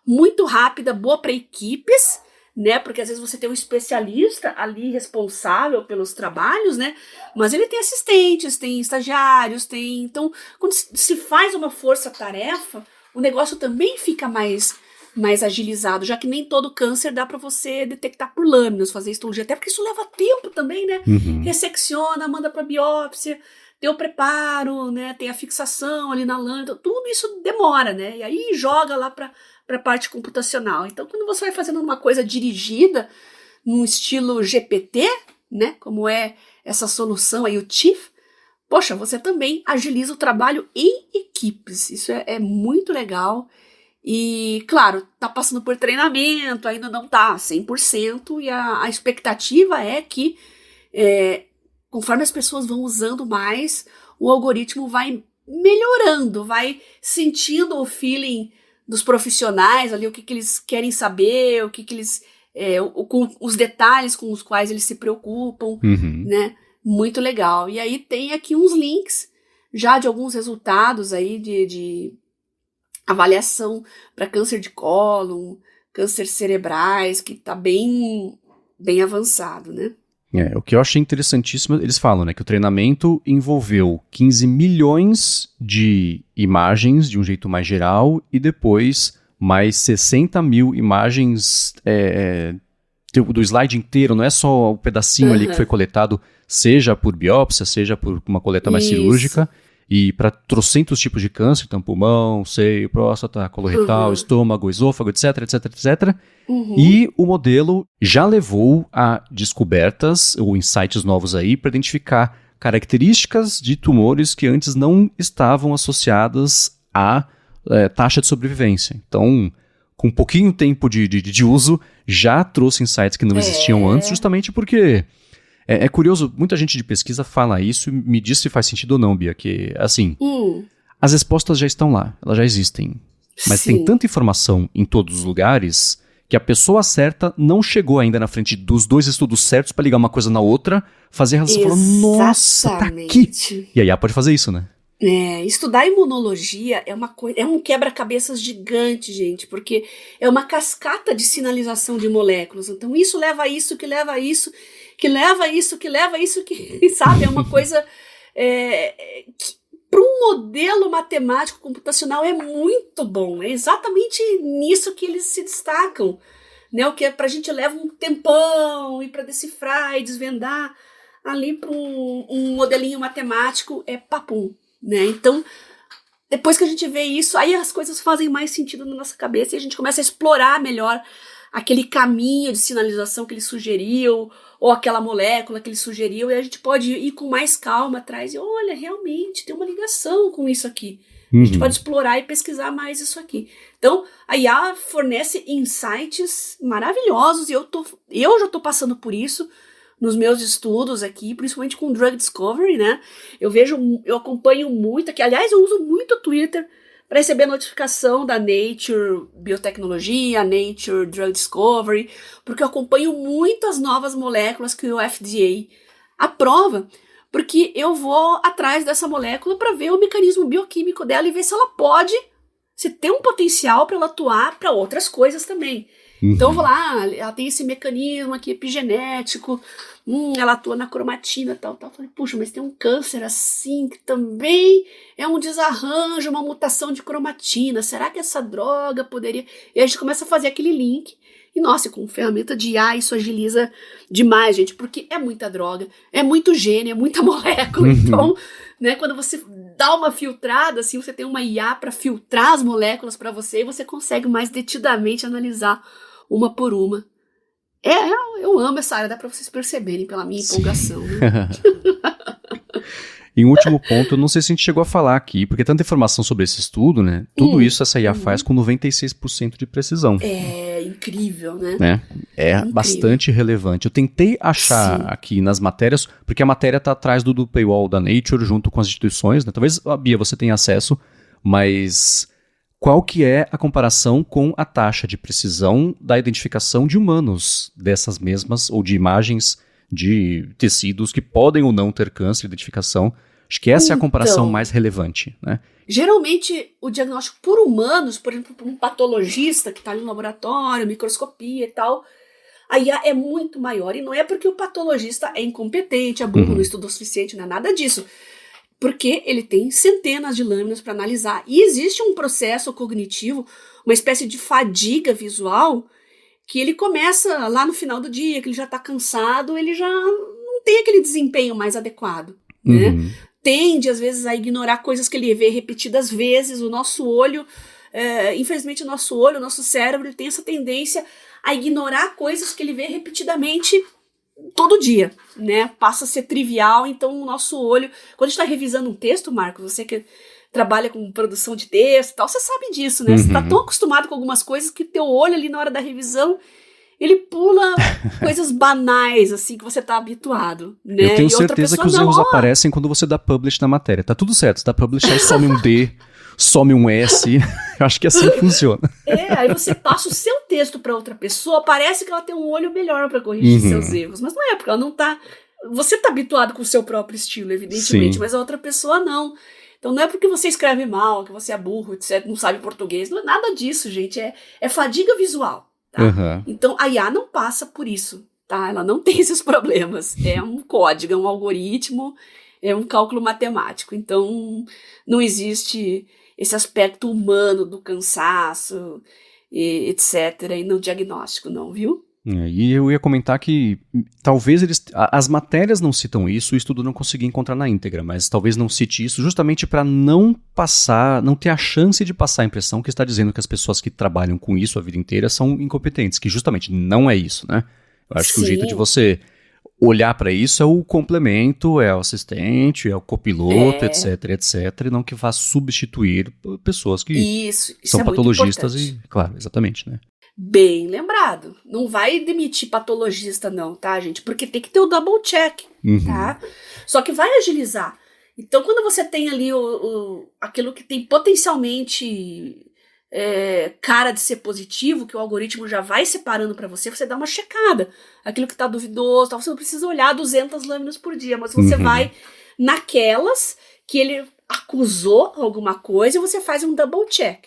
muito rápida, boa para equipes, né? Porque às vezes você tem um especialista ali responsável pelos trabalhos, né? Mas ele tem assistentes, tem estagiários, então quando se faz uma força-tarefa, o negócio também fica mais agilizado, já que nem todo câncer dá para você detectar por lâminas, fazer histologia, até porque isso leva tempo também, né? Ressecciona, manda para biópsia, tem o preparo, né? Tem a fixação ali na lâmina, tudo isso demora, né? E aí joga lá para a parte computacional. Então, quando você vai fazendo uma coisa dirigida, num estilo GPT, né, como é essa solução aí, o TIFF, poxa, você também agiliza o trabalho em equipes. Isso é muito legal. E, claro, tá passando por treinamento, ainda não tá 100%, e a expectativa é que, conforme as pessoas vão usando mais, o algoritmo vai melhorando, vai sentindo o feeling dos profissionais ali, o que eles querem saber, o que eles os detalhes com os quais eles se preocupam, né? Muito legal. E aí tem aqui uns links já de alguns resultados aí de avaliação para câncer de cólon, câncer cerebrais, que tá bem avançado, né? O que eu achei interessantíssimo, eles falam, né, que o treinamento envolveu 15 milhões de imagens de um jeito mais geral e depois mais 60 mil imagens do slide inteiro, não é só o pedacinho ali que foi coletado, seja por biópsia, seja por uma coleta mais cirúrgica, e para trocentos tipos de câncer, então pulmão, seio, próstata, coloretal, estômago, esôfago, etc. E o modelo já levou a descobertas ou insights novos aí para identificar características de tumores que antes não estavam associadas à taxa de sobrevivência. Então, com pouquinho tempo de uso, já trouxe insights que não existiam antes, justamente porque é curioso, muita gente de pesquisa fala isso e me diz se faz sentido ou não, Bia, que, assim, as respostas já estão lá, elas já existem, mas tem tanta informação em todos os lugares que a pessoa certa não chegou ainda na frente dos dois estudos certos para ligar uma coisa na outra, fazer a relação e falar, nossa, tá aqui! E a IA pode fazer isso, né? Estudar imunologia é um quebra-cabeças gigante, gente, porque é uma cascata de sinalização de moléculas. Então isso leva a isso, que leva a isso, que leva a isso, que leva a isso, que, sabe? É uma coisa que para um modelo matemático computacional é muito bom. É exatamente nisso que eles se destacam, né? O que pra gente leva um tempão e para decifrar e desvendar, ali para um modelinho matemático é papum. Né? Então, depois que a gente vê isso, aí as coisas fazem mais sentido na nossa cabeça e a gente começa a explorar melhor aquele caminho de sinalização que ele sugeriu, ou aquela molécula que ele sugeriu, e a gente pode ir com mais calma atrás e olha, realmente tem uma ligação com isso aqui. A gente pode explorar e pesquisar mais isso aqui. Então, a IA fornece insights maravilhosos e eu já estou passando por isso nos meus estudos aqui, principalmente com Drug Discovery, né? Eu acompanho muito aqui, aliás, eu uso muito o Twitter para receber notificação da Nature Biotecnologia, Nature Drug Discovery, porque eu acompanho muitas novas moléculas que o FDA aprova, porque eu vou atrás dessa molécula para ver o mecanismo bioquímico dela e ver se tem um potencial para ela atuar para outras coisas também. Então eu vou lá, ela tem esse mecanismo aqui epigenético, ela atua na cromatina, tal. Falei, puxa, mas tem um câncer assim, que também é um desarranjo, uma mutação de cromatina, será que essa droga poderia... E a gente começa a fazer aquele link, e nossa, com ferramenta de IA isso agiliza demais, gente, porque é muita droga, é muito gene, é muita molécula, então, né, quando você dá uma filtrada, assim, você tem uma IA para filtrar as moléculas para você, e você consegue mais detidamente analisar uma por uma. Eu amo essa área, dá pra vocês perceberem pela minha empolgação. Né? E um último ponto, eu não sei se a gente chegou a falar aqui, porque tanta informação sobre esse estudo, né? Tudo isso essa IA faz com 96% de precisão. É incrível, né? É incrível. Bastante relevante. Eu tentei achar aqui nas matérias, porque a matéria tá atrás do paywall da Nature, junto com as instituições, né? Talvez, Bia, você tenha acesso, mas... Qual que é a comparação com a taxa de precisão da identificação de humanos dessas mesmas, ou de imagens de tecidos que podem ou não ter câncer, identificação? Acho que essa é a comparação mais relevante, né? Geralmente, o diagnóstico por humanos, por exemplo, por um patologista que está ali no laboratório, microscopia e tal, a IA é muito maior. E não é porque o patologista é incompetente, é burro, não estudou o suficiente, não é nada disso. Porque ele tem centenas de lâminas para analisar. E existe um processo cognitivo, uma espécie de fadiga visual, que ele começa lá no final do dia, que ele já está cansado, ele já não tem aquele desempenho mais adequado, né? Tende, às vezes, a ignorar coisas que ele vê repetidas vezes. O nosso olho, infelizmente, o nosso cérebro, ele tem essa tendência a ignorar coisas que ele vê repetidamente todo dia, né? Passa a ser trivial, então o nosso olho... Quando a gente está revisando um texto, Marcos, você que trabalha com produção de texto e tal, você sabe disso, né? Você está tão acostumado com algumas coisas que teu olho ali na hora da revisão, ele pula coisas banais, assim, que você tá habituado, né? Eu tenho certeza que os erros aparecem quando você dá publish na matéria. Tá tudo certo, você dá publish, aí some um D, some um S. Eu acho que é assim que funciona. Aí você passa o seu texto para outra pessoa, parece que ela tem um olho melhor para corrigir seus erros, mas não é, porque ela não tá... Você tá habituado com o seu próprio estilo, evidentemente, mas a outra pessoa não. Então não é porque você escreve mal, que você é burro, etc., não sabe português, não é nada disso, gente, é fadiga visual. Tá? Então a IA não passa por isso, tá? Ela não tem esses problemas. É um código, é um algoritmo, é um cálculo matemático. Então não existe esse aspecto humano do cansaço, etc. E no diagnóstico, não, viu? E eu ia comentar que talvez as matérias não citam isso, o estudo não conseguia encontrar na íntegra, mas talvez não cite isso justamente para não ter a chance de passar a impressão que está dizendo que as pessoas que trabalham com isso a vida inteira são incompetentes, que justamente não é isso, né? Eu acho que o jeito de você olhar para isso é o complemento, é o assistente, é o copiloto, etc, e não que vá substituir pessoas que Isso são é muito patologistas importante. e, claro, exatamente, né? Bem lembrado. Não vai demitir patologista não, tá, gente? Porque tem que ter o double check, tá? Só que vai agilizar. Então, quando você tem ali aquilo que tem potencialmente cara de ser positivo, que o algoritmo já vai separando para você, você dá uma checada. Aquilo que tá duvidoso, tá? Você não precisa olhar 200 lâminas por dia, mas você vai naquelas que ele acusou alguma coisa e você faz um double check,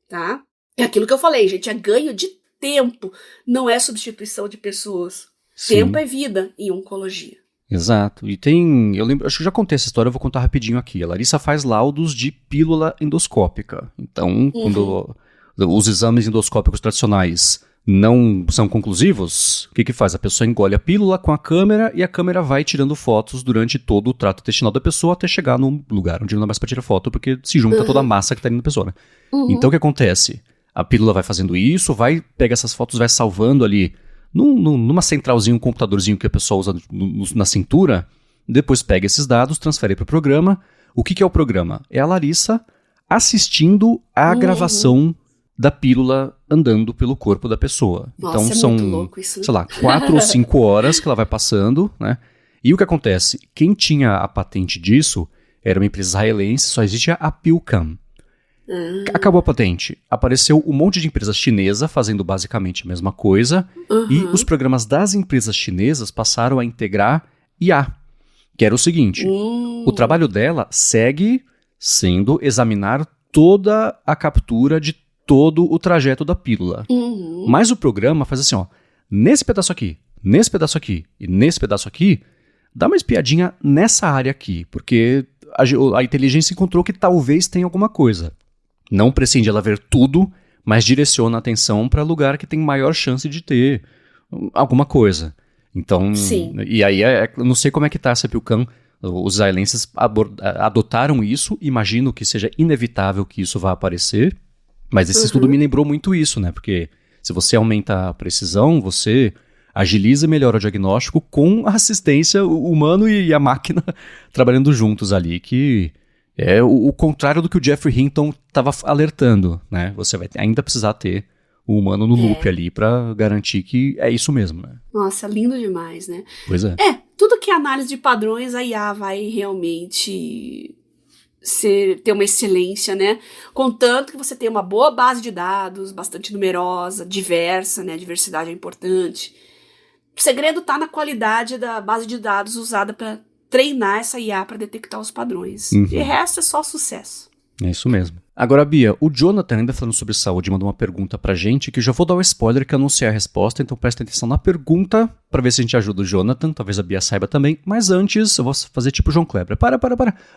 tá? É aquilo que eu falei, gente, é ganho de tempo, não é substituição de pessoas. Sim. Tempo é vida em oncologia. Exato. E tem, eu lembro, acho que eu já contei essa história, eu vou contar rapidinho aqui. A Larissa faz laudos de pílula endoscópica. Então, quando os exames endoscópicos tradicionais não são conclusivos, o que faz? A pessoa engole a pílula com a câmera e a câmera vai tirando fotos durante todo o trato intestinal da pessoa até chegar num lugar onde não dá mais pra tirar foto, porque se junta toda a massa que tá ali na pessoa, né? Então, o que acontece? A pílula vai fazendo isso, pega essas fotos, vai salvando ali numa centralzinha, um computadorzinho que a pessoa usa na cintura, depois pega esses dados, transfere para o programa. O que é o programa? É a Larissa assistindo a gravação da pílula andando pelo corpo da pessoa. Nossa, então é são, muito louco isso. sei lá, 4 ou 5 horas que ela vai passando, né? E o que acontece? Quem tinha a patente disso era uma empresa israelense, só existia a PillCam. Acabou a patente. Apareceu um monte de empresa chinesa fazendo basicamente a mesma coisa. E os programas das empresas chinesas passaram a integrar IA. Que era o seguinte. O trabalho dela segue sendo examinar toda a captura de todo o trajeto da pílula. Mas o programa faz assim, ó. Nesse pedaço aqui e nesse pedaço aqui, dá uma espiadinha nessa área aqui. Porque a inteligência encontrou que talvez tenha alguma coisa. Não prescinde ela ver tudo, mas direciona a atenção para lugar que tem maior chance de ter alguma coisa. Então, Sim. E aí, não sei como é que tá essa PillCam. Os israelenses adotaram isso, imagino que seja inevitável que isso vá aparecer, mas esse estudo me lembrou muito isso, né? Porque se você aumenta a precisão, você agiliza e melhora o diagnóstico com a assistência, o humano e a máquina trabalhando juntos ali, que é o contrário do que o Jeffrey Hinton estava alertando, né? Você vai ainda precisar ter o humano no loop ali para garantir que é isso mesmo, né? Nossa, lindo demais, né? Pois é. Tudo que é análise de padrões, a IA vai realmente ter uma excelência, né? Contanto que você tenha uma boa base de dados, bastante numerosa, diversa, né? A diversidade é importante. O segredo está na qualidade da base de dados usada para treinar essa IA para detectar os padrões. De resto, é só sucesso. É isso mesmo. Agora, Bia, o Jonathan, ainda falando sobre saúde, mandou uma pergunta pra gente, que eu já vou dar o spoiler que eu anunciei a resposta, então presta atenção na pergunta, pra ver se a gente ajuda o Jonathan, talvez a Bia saiba também, mas antes, eu vou fazer tipo o João Kleber. Para.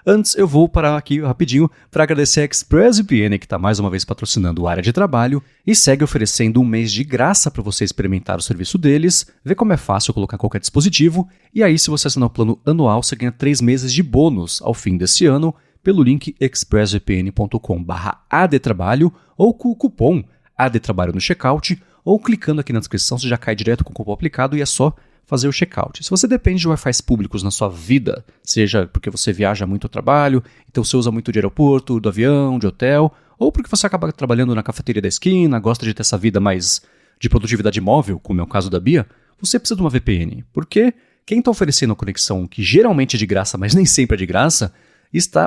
Antes, eu vou parar aqui rapidinho pra agradecer a ExpressVPN, que tá mais uma vez patrocinando o Área de Trabalho, e segue oferecendo um mês de graça pra você experimentar o serviço deles, ver como é fácil colocar qualquer dispositivo, e aí, se você assinar o plano anual, você ganha 3 meses de bônus ao fim desse ano, pelo link expressvpn.com/adtrabalho ou com o cupom ADTRABALHO no checkout, ou clicando aqui na descrição você já cai direto com o cupom aplicado e é só fazer o checkout. Se você depende de Wi-Fi públicos na sua vida, seja porque você viaja muito ao trabalho, então você usa muito de aeroporto, do avião, de hotel, ou porque você acaba trabalhando na cafeteria da esquina, gosta de ter essa vida mais de produtividade móvel, como é o caso da Bia, você precisa de uma VPN. Porque quem está oferecendo a conexão que geralmente é de graça, mas nem sempre é de graça,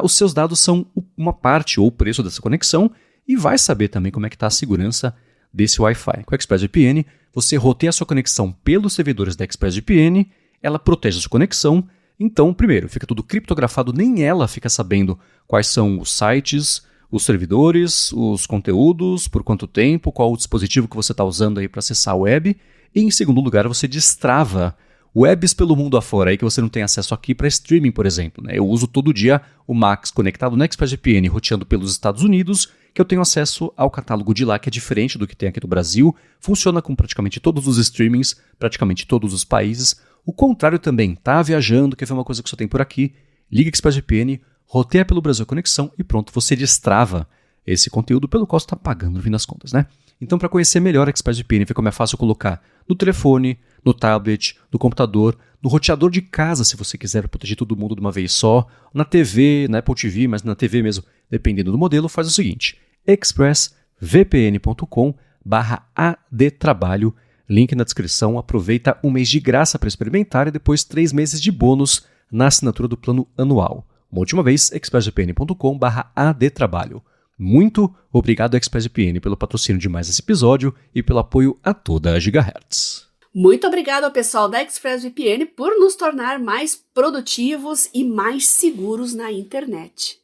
os seus dados são uma parte ou o preço dessa conexão e vai saber também como é que está a segurança desse Wi-Fi. Com a ExpressVPN, você roteia a sua conexão pelos servidores da ExpressVPN, ela protege a sua conexão, então, primeiro, fica tudo criptografado, nem ela fica sabendo quais são os sites, os servidores, os conteúdos, por quanto tempo, qual o dispositivo que você está usando aí para acessar a web, e em segundo lugar, você destrava webs pelo mundo afora aí que você não tem acesso aqui para streaming, por exemplo. Né? Eu uso todo dia o Max conectado no ExpressVPN, roteando pelos Estados Unidos, que eu tenho acesso ao catálogo de lá, que é diferente do que tem aqui no Brasil. Funciona com praticamente todos os streamings, praticamente todos os países. O contrário também, tá viajando, quer ver uma coisa que só tem por aqui, liga ExpressVPN, roteia pelo Brasil a conexão e pronto, você destrava esse conteúdo pelo qual você está pagando no fim das contas, né? Então, para conhecer melhor a ExpressVPN, ver como é fácil colocar no telefone, no tablet, no computador, no roteador de casa, se você quiser proteger todo mundo de uma vez só, na TV, na Apple TV, mas na TV mesmo, dependendo do modelo, faz o seguinte, expressvpn.com/adtrabalho, link na descrição, aproveita um mês de graça para experimentar e depois 3 meses de bônus na assinatura do plano anual. Uma última vez, expressvpn.com/adtrabalho. Muito obrigado, ExpressVPN, pelo patrocínio de mais esse episódio e pelo apoio a toda a Gigahertz. Muito obrigado ao pessoal da ExpressVPN por nos tornar mais produtivos e mais seguros na internet.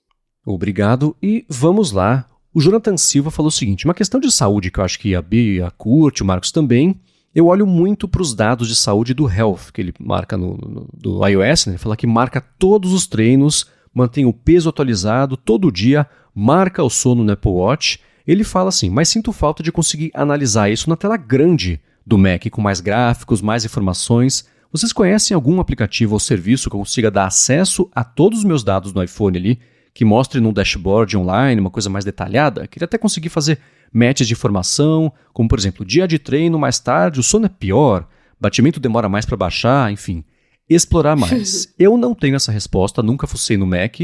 Obrigado e vamos lá. O Jonathan Silva falou o seguinte, uma questão de saúde que eu acho que a Bia curte, o Marcos também, eu olho muito para os dados de saúde do Health, que ele marca do iOS, né? Ele fala que marca todos os treinos, mantém o peso atualizado todo dia, marca o sono no Apple Watch. Ele fala assim, mas sinto falta de conseguir analisar isso na tela grande do Mac, com mais gráficos, mais informações. Vocês conhecem algum aplicativo ou serviço que consiga dar acesso a todos os meus dados no iPhone ali, que mostre num dashboard online uma coisa mais detalhada? Queria até conseguir fazer matches de informação, como por exemplo, dia de treino mais tarde, o sono é pior, batimento demora mais para baixar, enfim, explorar mais. Eu não tenho essa resposta, nunca fucei no Mac,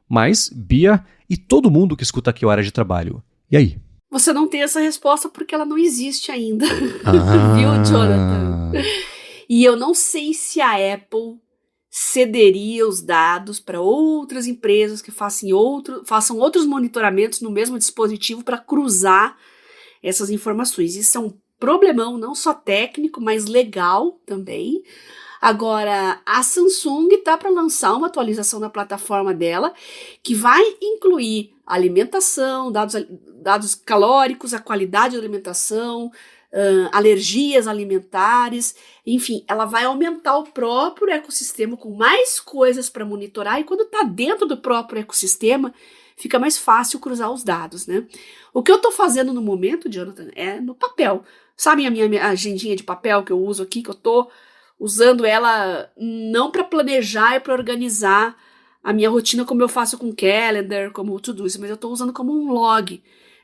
mas Bia e todo mundo que escuta aqui o Área de Trabalho. E aí? Você não tem essa resposta porque ela não existe ainda, viu, Jonathan? E eu não sei se a Apple cederia os dados para outras empresas que façam outros monitoramentos no mesmo dispositivo para cruzar essas informações. Isso é um problemão não só técnico, mas legal também. Agora, a Samsung está para lançar uma atualização na plataforma dela que vai incluir alimentação, dados calóricos, a qualidade da alimentação, alergias alimentares, enfim, ela vai aumentar o próprio ecossistema com mais coisas para monitorar, e quando está dentro do próprio ecossistema, fica mais fácil cruzar os dados, né? O que eu estou fazendo no momento, Jonathan, é no papel. Sabe a minha agendinha de papel que eu uso aqui, que eu estou usando ela não para planejar e para organizar a minha rotina como eu faço com Calendar, como tudo isso, mas eu estou usando como um log.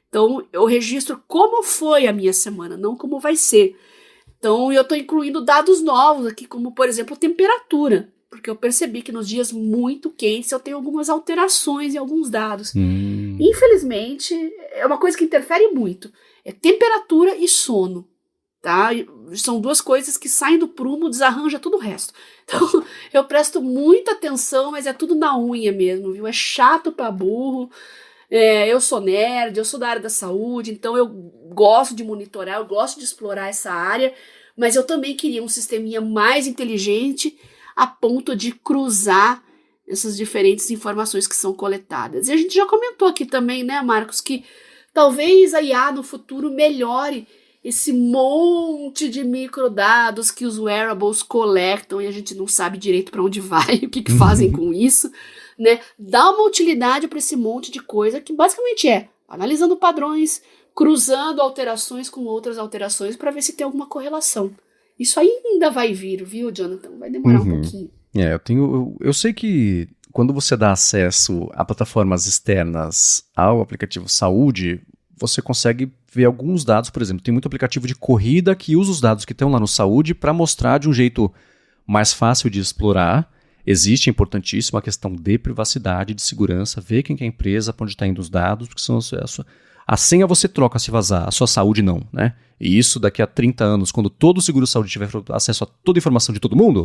Então, eu registro como foi a minha semana, não como vai ser. Então, eu estou incluindo dados novos aqui, como, por exemplo, temperatura, porque eu percebi que nos dias muito quentes eu tenho algumas alterações em alguns dados. Infelizmente, é uma coisa que interfere muito. É temperatura e sono, tá? São duas coisas que saem do prumo, desarranja todo o resto. Então, eu presto muita atenção, mas é tudo na unha mesmo, viu? É chato pra burro. Eu sou nerd, eu sou da área da saúde, então eu gosto de monitorar, eu gosto de explorar essa área, mas eu também queria um sisteminha mais inteligente a ponto de cruzar essas diferentes informações que são coletadas. E a gente já comentou aqui também, né, Marcos, que talvez a IA no futuro melhore esse monte de microdados que os wearables coletam e a gente não sabe direito para onde vai, o que fazem com isso, né? Dá uma utilidade para esse monte de coisa que basicamente é analisando padrões, cruzando alterações com outras alterações para ver se tem alguma correlação. Isso ainda vai vir, viu, Jonathan? Vai demorar um pouquinho. Eu sei que quando você dá acesso a plataformas externas ao aplicativo Saúde, você consegue ver alguns dados, por exemplo, tem muito aplicativo de corrida que usa os dados que estão lá no Saúde para mostrar de um jeito mais fácil de explorar. Existe, é importantíssimo, a questão de privacidade, de segurança, ver quem que é a empresa, para onde está indo os dados, porque são a senha você troca se vazar, a sua saúde não, né? E isso daqui a 30 anos, quando todo o seguro-saúde tiver acesso a toda a informação de todo mundo,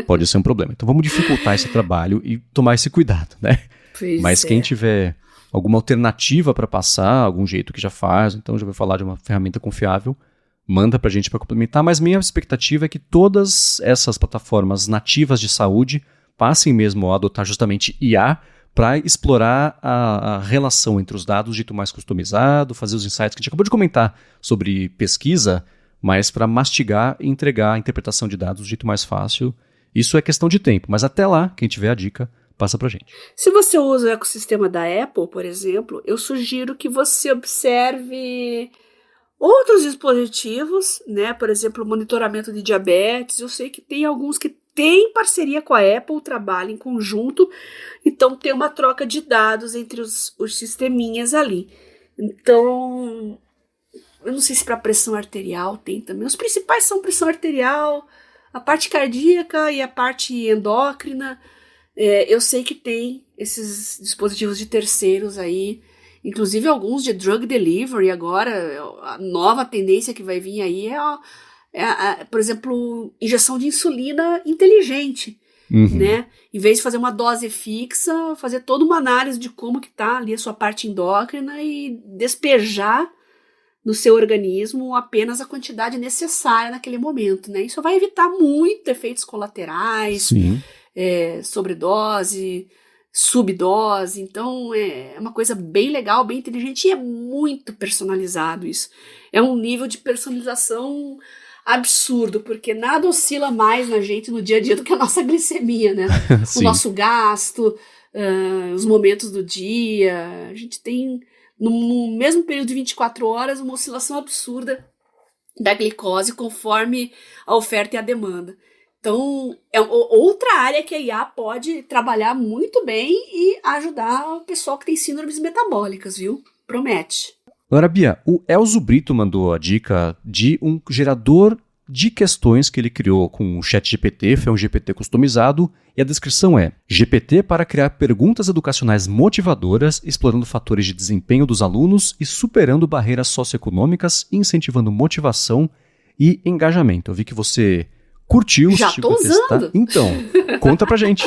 pode ser um problema. Então vamos dificultar esse trabalho e tomar esse cuidado, né? Mas quem tiver alguma alternativa para passar, algum jeito que já faz, então já vai falar de uma ferramenta confiável, manda pra gente para complementar, mas minha expectativa é que todas essas plataformas nativas de saúde passem mesmo a adotar justamente IA para explorar a relação entre os dados de jeito mais customizado, fazer os insights que a gente acabou de comentar sobre pesquisa, mas para mastigar e entregar a interpretação de dados de jeito mais fácil. Isso é questão de tempo, mas até lá, quem tiver a dica, passa pra gente. Se você usa o ecossistema da Apple, por exemplo, eu sugiro que você observe outros dispositivos, né? Por exemplo, monitoramento de diabetes. Eu sei que tem alguns que têm parceria com a Apple, trabalham em conjunto, então tem uma troca de dados entre os sisteminhas ali. Então, eu não sei se para pressão arterial tem também. Os principais são pressão arterial, A parte cardíaca e a parte endócrina, eu sei que tem esses dispositivos de terceiros aí, inclusive alguns de drug delivery agora. A nova tendência que vai vir aí por exemplo, injeção de insulina inteligente, né? Em vez de fazer uma dose fixa, fazer toda uma análise de como que tá ali a sua parte endócrina e despejar no seu organismo apenas a quantidade necessária naquele momento, né? Isso vai evitar muito efeitos colaterais, sobredose, subdose. Então é uma coisa bem legal, bem inteligente e é muito personalizado isso. É um nível de personalização absurdo, porque nada oscila mais na gente no dia a dia do que a nossa glicemia, né? O nosso gasto, os momentos do dia. A gente tem, no mesmo período de 24 horas, uma oscilação absurda da glicose conforme a oferta e a demanda. Então, é outra área que a IA pode trabalhar muito bem e ajudar o pessoal que tem síndromes metabólicas, viu? Promete. Agora, Bia, o Elzo Brito mandou a dica de um gerador de questões que ele criou com o ChatGPT, foi um GPT customizado, e a descrição é: GPT para criar perguntas educacionais motivadoras, explorando fatores de desempenho dos alunos e superando barreiras socioeconômicas, incentivando motivação e engajamento. Eu vi que você curtiu, já tô usando. Então, conta pra gente.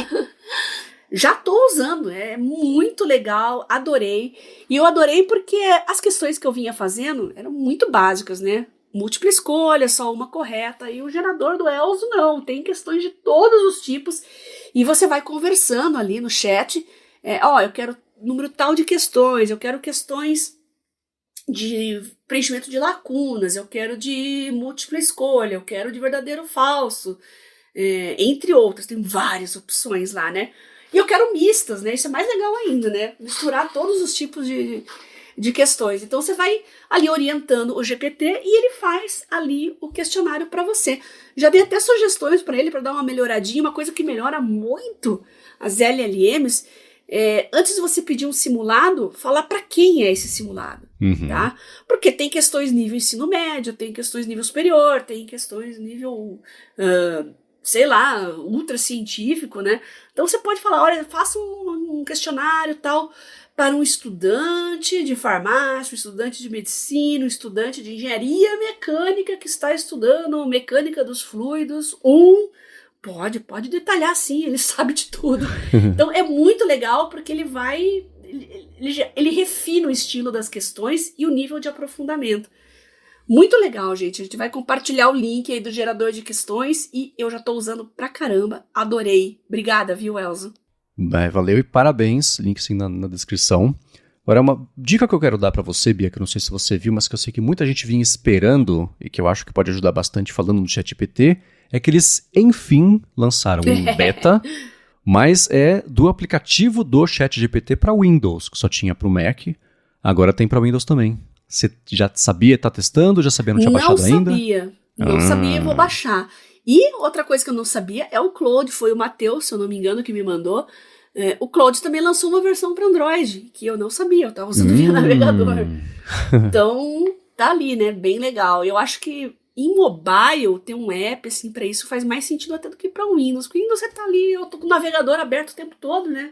Já tô usando, é muito legal, adorei. E eu adorei porque as questões que eu vinha fazendo eram muito básicas, né? Múltipla escolha, só uma correta. E o gerador do Elzo não, tem questões de todos os tipos. E você vai conversando ali no chat. Eu quero número tal de questões, eu quero questões de preenchimento de lacunas, eu quero de múltipla escolha, eu quero de verdadeiro ou falso, entre outras. Tem várias opções lá, né? E eu quero mistas, né? Isso é mais legal ainda, né? Misturar todos os tipos de questões. Então você vai ali orientando o GPT e ele faz ali o questionário para você. Já dei até sugestões para ele para dar uma melhoradinha, uma coisa que melhora muito as LLMs. Antes de você pedir um simulado, falar para quem é esse simulado, tá? Porque tem questões nível ensino médio, tem questões nível superior, tem questões nível... sei lá, ultra científico, né? Então você pode falar, olha, faça um questionário tal para um estudante de farmácia, um estudante de medicina, um estudante de engenharia mecânica que está estudando mecânica dos fluidos. Pode detalhar sim, ele sabe de tudo. Então é muito legal porque ele refina o estilo das questões e o nível de aprofundamento. Muito legal, gente. A gente vai compartilhar o link aí do gerador de questões e eu já tô usando pra caramba. Adorei. Obrigada, viu, Elzo? Valeu e parabéns. Link sim na descrição. Agora, uma dica que eu quero dar pra você, Bia, que eu não sei se você viu, mas que eu sei que muita gente vinha esperando e que eu acho que pode ajudar bastante falando no ChatGPT, é que eles, enfim, lançaram um beta, mas é do aplicativo do ChatGPT pra Windows, que só tinha pro Mac. Agora tem pra Windows também. Você já sabia, tá testando? Já sabia, não tinha baixado ainda? Não sabia, vou baixar. E outra coisa que eu não sabia é o Claude, foi o Matheus, se eu não me engano, que me mandou. O Claude também lançou uma versão para Android, que eu não sabia, eu tava usando via navegador. Então, tá ali, né, bem legal. Eu acho que em mobile ter um app, assim, pra isso faz mais sentido até do que pra Windows. Porque Windows você tá ali, eu tô com o navegador aberto o tempo todo, né?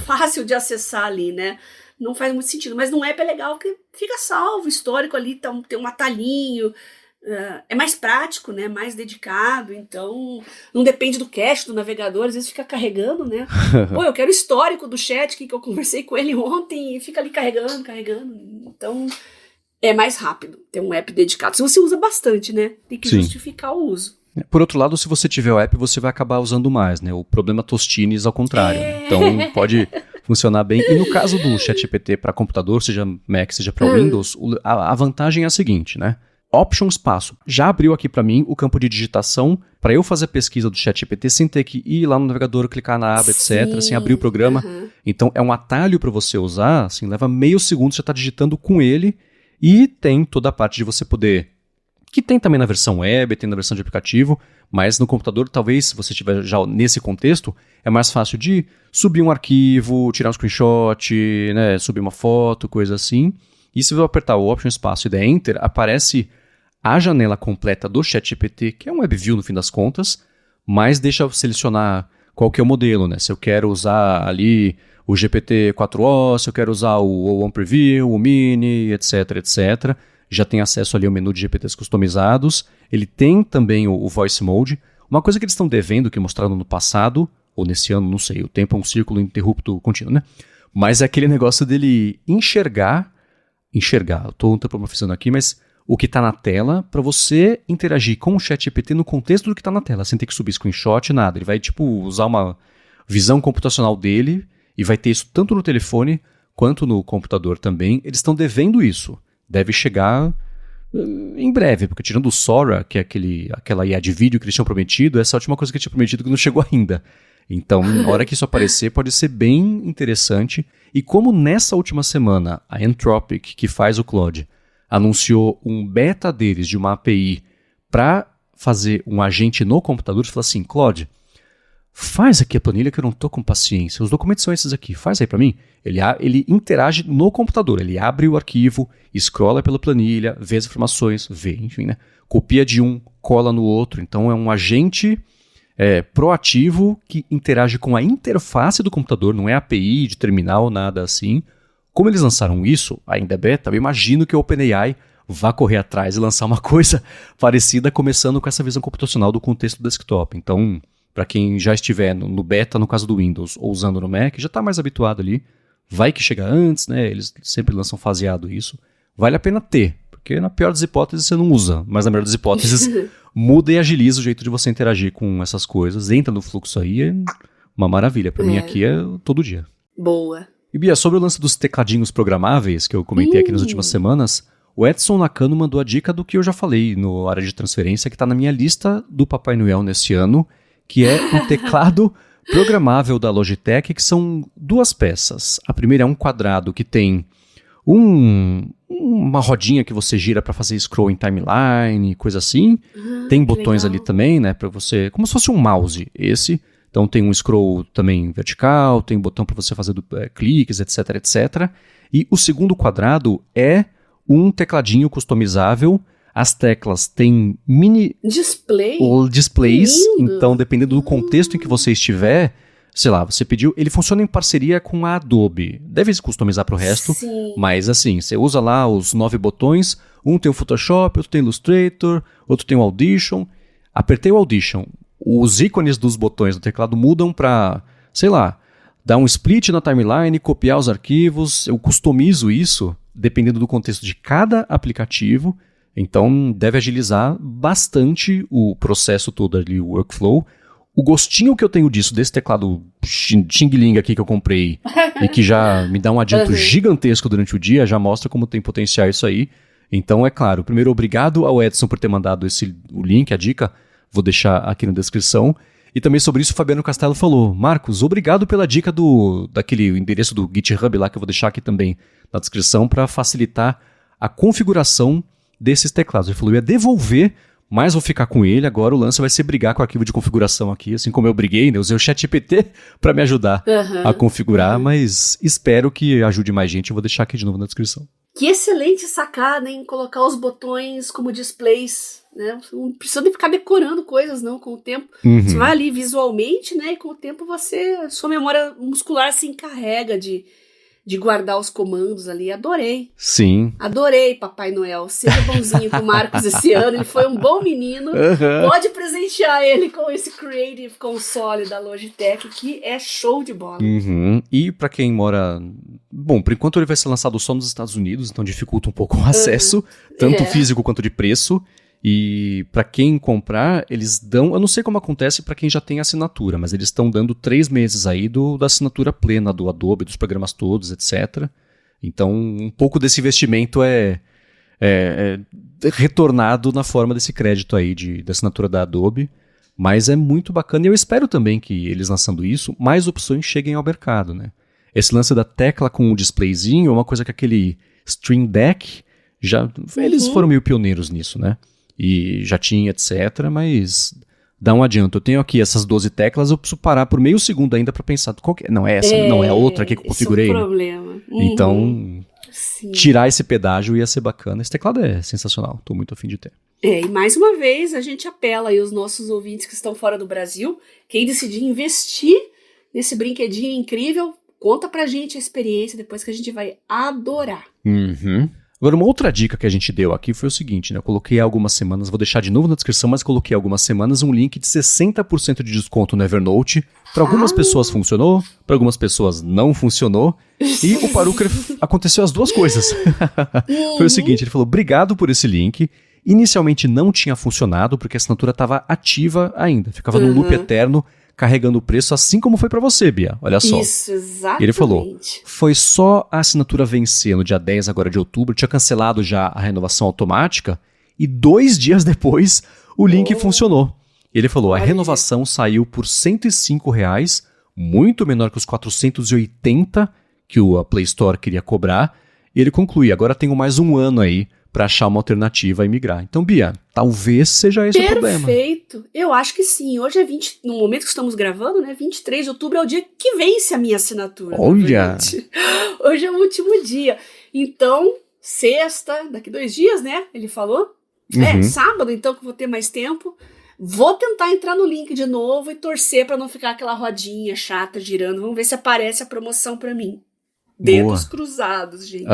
Fácil de acessar ali, né? Não faz muito sentido, mas no app é legal que fica salvo, histórico ali, tem um atalhinho, é mais prático, né, mais dedicado, então não depende do cache do navegador, às vezes fica carregando, né, eu quero o histórico do chat que eu conversei com ele ontem e fica ali carregando, então é mais rápido ter um app dedicado, se você usa bastante, né, tem que justificar o uso. Por outro lado, se você tiver o app, você vai acabar usando mais, né? O problema Tostines ao contrário. Então, pode funcionar bem. E no caso do ChatGPT para computador, seja Mac, seja para Windows, a vantagem é a seguinte, né? Options passo. Já abriu aqui para mim o campo de digitação para eu fazer a pesquisa do ChatGPT sem ter que ir lá no navegador, clicar na aba, etc., sem abrir o programa. Então, é um atalho para você usar, assim, leva meio segundo, você está digitando com ele e tem toda a parte de você poder... que tem também na versão web, tem na versão de aplicativo, mas no computador, talvez, se você estiver já nesse contexto, é mais fácil de subir um arquivo, tirar um screenshot, né, subir uma foto, coisa assim. E se eu apertar o Option Espaço e der Enter, aparece a janela completa do ChatGPT, que é um WebView no fim das contas, mas deixa eu selecionar qual que é o modelo, né? Se eu quero usar ali o GPT-4o, se eu quero usar o One Preview, o Mini, etc, etc. Já tem acesso ali ao menu de GPTs customizados. Ele tem também o Voice Mode. Uma coisa que eles estão devendo, que mostraram no passado, ou nesse ano, não sei, o tempo é um círculo interrupto contínuo, né? Mas é aquele negócio dele enxergar, eu estou antropomorfizando aqui, mas o que está na tela para você interagir com o ChatGPT no contexto do que está na tela, sem ter que subir screenshot, nada. Ele vai usar uma visão computacional dele e vai ter isso tanto no telefone quanto no computador também. Eles estão devendo isso. Deve chegar em breve, porque tirando o Sora, que é aquela IA de vídeo que eles tinham prometido, essa é a última coisa que eles tinham prometido que não chegou ainda. Então, na hora que isso aparecer, pode ser bem interessante. E como nessa última semana, a Anthropic, que faz o Claude, anunciou um beta deles de uma API para fazer um agente no computador, falou assim, Claude, faz aqui a planilha que eu não estou com paciência, os documentos são esses aqui, faz aí para mim. Ele interage no computador, ele abre o arquivo, scrolla pela planilha, vê as informações, enfim, né? Copia de um, cola no outro. Então é um agente proativo que interage com a interface do computador, não é API de terminal, nada assim. Como eles lançaram isso, ainda é beta, eu imagino que o OpenAI vá correr atrás e lançar uma coisa parecida, começando com essa visão computacional do contexto do desktop. Então, para quem já estiver no beta, no caso do Windows, ou usando no Mac, já está mais habituado ali. Vai que chega antes, né? Eles sempre lançam faseado isso. Vale a pena ter, porque na pior das hipóteses você não usa, mas na melhor das hipóteses muda e agiliza o jeito de você interagir com essas coisas. Entra no fluxo aí, é uma maravilha. Para mim aqui é todo dia. Boa. E Bia, sobre o lance dos tecladinhos programáveis, que eu comentei aqui nas últimas semanas, o Edson Nakano mandou a dica do que eu já falei no área de transferência, que está na minha lista do Papai Noel nesse ano, que é um teclado programável da Logitech, que são duas peças. A primeira é um quadrado que tem uma rodinha que você gira para fazer scroll em timeline, coisa assim. Tem botões ali também, né, para você, como se fosse um mouse esse. Então tem um scroll também vertical, tem um botão para você fazer cliques, etc, etc. E o segundo quadrado é um tecladinho customizável. As teclas têm mini displays, então dependendo do contexto em que você estiver, sei lá, você pediu, ele funciona em parceria com a Adobe. Deve se customizar para o resto, mas assim, você usa lá os 9 botões, um tem o Photoshop, outro tem o Illustrator, outro tem o Audition. Apertei o Audition, os ícones dos botões do teclado mudam para, sei lá, dar um split na timeline, copiar os arquivos. Eu customizo isso dependendo do contexto de cada aplicativo. Então deve agilizar bastante o processo todo ali, o workflow. O gostinho que eu tenho disso, desse teclado xing-ling aqui que eu comprei e que já me dá um adianto gigantesco durante o dia, já mostra como tem potencial isso aí. Então, é claro, primeiro, obrigado ao Edson por ter mandado o link, a dica, vou deixar aqui na descrição. E também sobre isso o Fabiano Castelo falou, Marcos, obrigado pela dica daquele endereço do GitHub lá, que eu vou deixar aqui também na descrição, para facilitar a configuração desses teclados. Ele falou, eu ia devolver, mas vou ficar com ele. Agora o lance vai ser brigar com o arquivo de configuração aqui, assim como eu briguei, né? Usei o ChatGPT para me ajudar a configurar, mas espero que ajude mais gente. Eu vou deixar aqui de novo na descrição. Que excelente sacada em colocar os botões como displays, né? Não precisa de ficar decorando coisas, não, com o tempo. Você vai ali visualmente, né? E com o tempo sua memória muscular se encarrega de guardar os comandos ali. Adorei. Sim. Adorei, Papai Noel. Seja bonzinho com o Marcos esse ano. Ele foi um bom menino. Pode presentear ele com esse Creative Console da Logitech, que é show de bola. E pra quem mora... Bom, por enquanto ele vai ser lançado só nos Estados Unidos, então dificulta um pouco o acesso, tanto físico quanto de preço. E para quem comprar, eles dão... Eu não sei como acontece para quem já tem assinatura, mas eles estão dando 3 meses aí da assinatura plena do Adobe, dos programas todos, etc. Então, um pouco desse investimento é retornado na forma desse crédito aí da assinatura da Adobe. Mas é muito bacana e eu espero também que eles lançando isso, mais opções cheguem ao mercado, né? Esse lance da tecla com o displayzinho é uma coisa que aquele Stream Deck eles foram meio pioneiros nisso, né? E já tinha, etc, mas dá um adianto. Eu tenho aqui essas 12 teclas, eu preciso parar por meio segundo ainda para pensar, qual que é? Não é essa, não é a outra aqui que eu configurei. Esse é um problema. Então, Sim. tirar esse pedágio ia ser bacana. Esse teclado é sensacional, tô muito afim de ter. E mais uma vez a gente apela aí os nossos ouvintes que estão fora do Brasil, quem decidir investir nesse brinquedinho incrível, conta pra gente a experiência depois que a gente vai adorar. Uhum. Agora, uma outra dica que a gente deu aqui foi o seguinte, né? Eu coloquei há algumas semanas, vou deixar de novo na descrição, mas coloquei há algumas semanas um link de 60% de desconto no Evernote. Para algumas pessoas funcionou, para algumas pessoas não funcionou. E o Paruker aconteceu as duas coisas. Foi o seguinte, ele falou, obrigado por esse link. Inicialmente não tinha funcionado, porque a assinatura estava ativa ainda. Ficava num loop eterno, carregando o preço, assim como foi para você, Bia. Olha só. Isso, exatamente. E ele falou, foi só a assinatura vencer no dia 10 agora de outubro, tinha cancelado já a renovação automática, e 2 dias depois o link funcionou. E ele falou, a renovação saiu por R$105, muito menor que os 480 que a Play Store queria cobrar, e ele conclui, agora tenho mais um ano aí para achar uma alternativa e migrar. Então, Bia, talvez seja esse o problema. Perfeito. Eu acho que sim. Hoje é 20, no momento que estamos gravando, né? 23 de outubro é o dia que vence a minha assinatura. Olha! Hoje é o último dia. Então, sexta, daqui 2 dias, né? Ele falou. Sábado, então, que eu vou ter mais tempo. Vou tentar entrar no link de novo e torcer para não ficar aquela rodinha chata girando. Vamos ver se aparece a promoção para mim. Dedos cruzados, gente.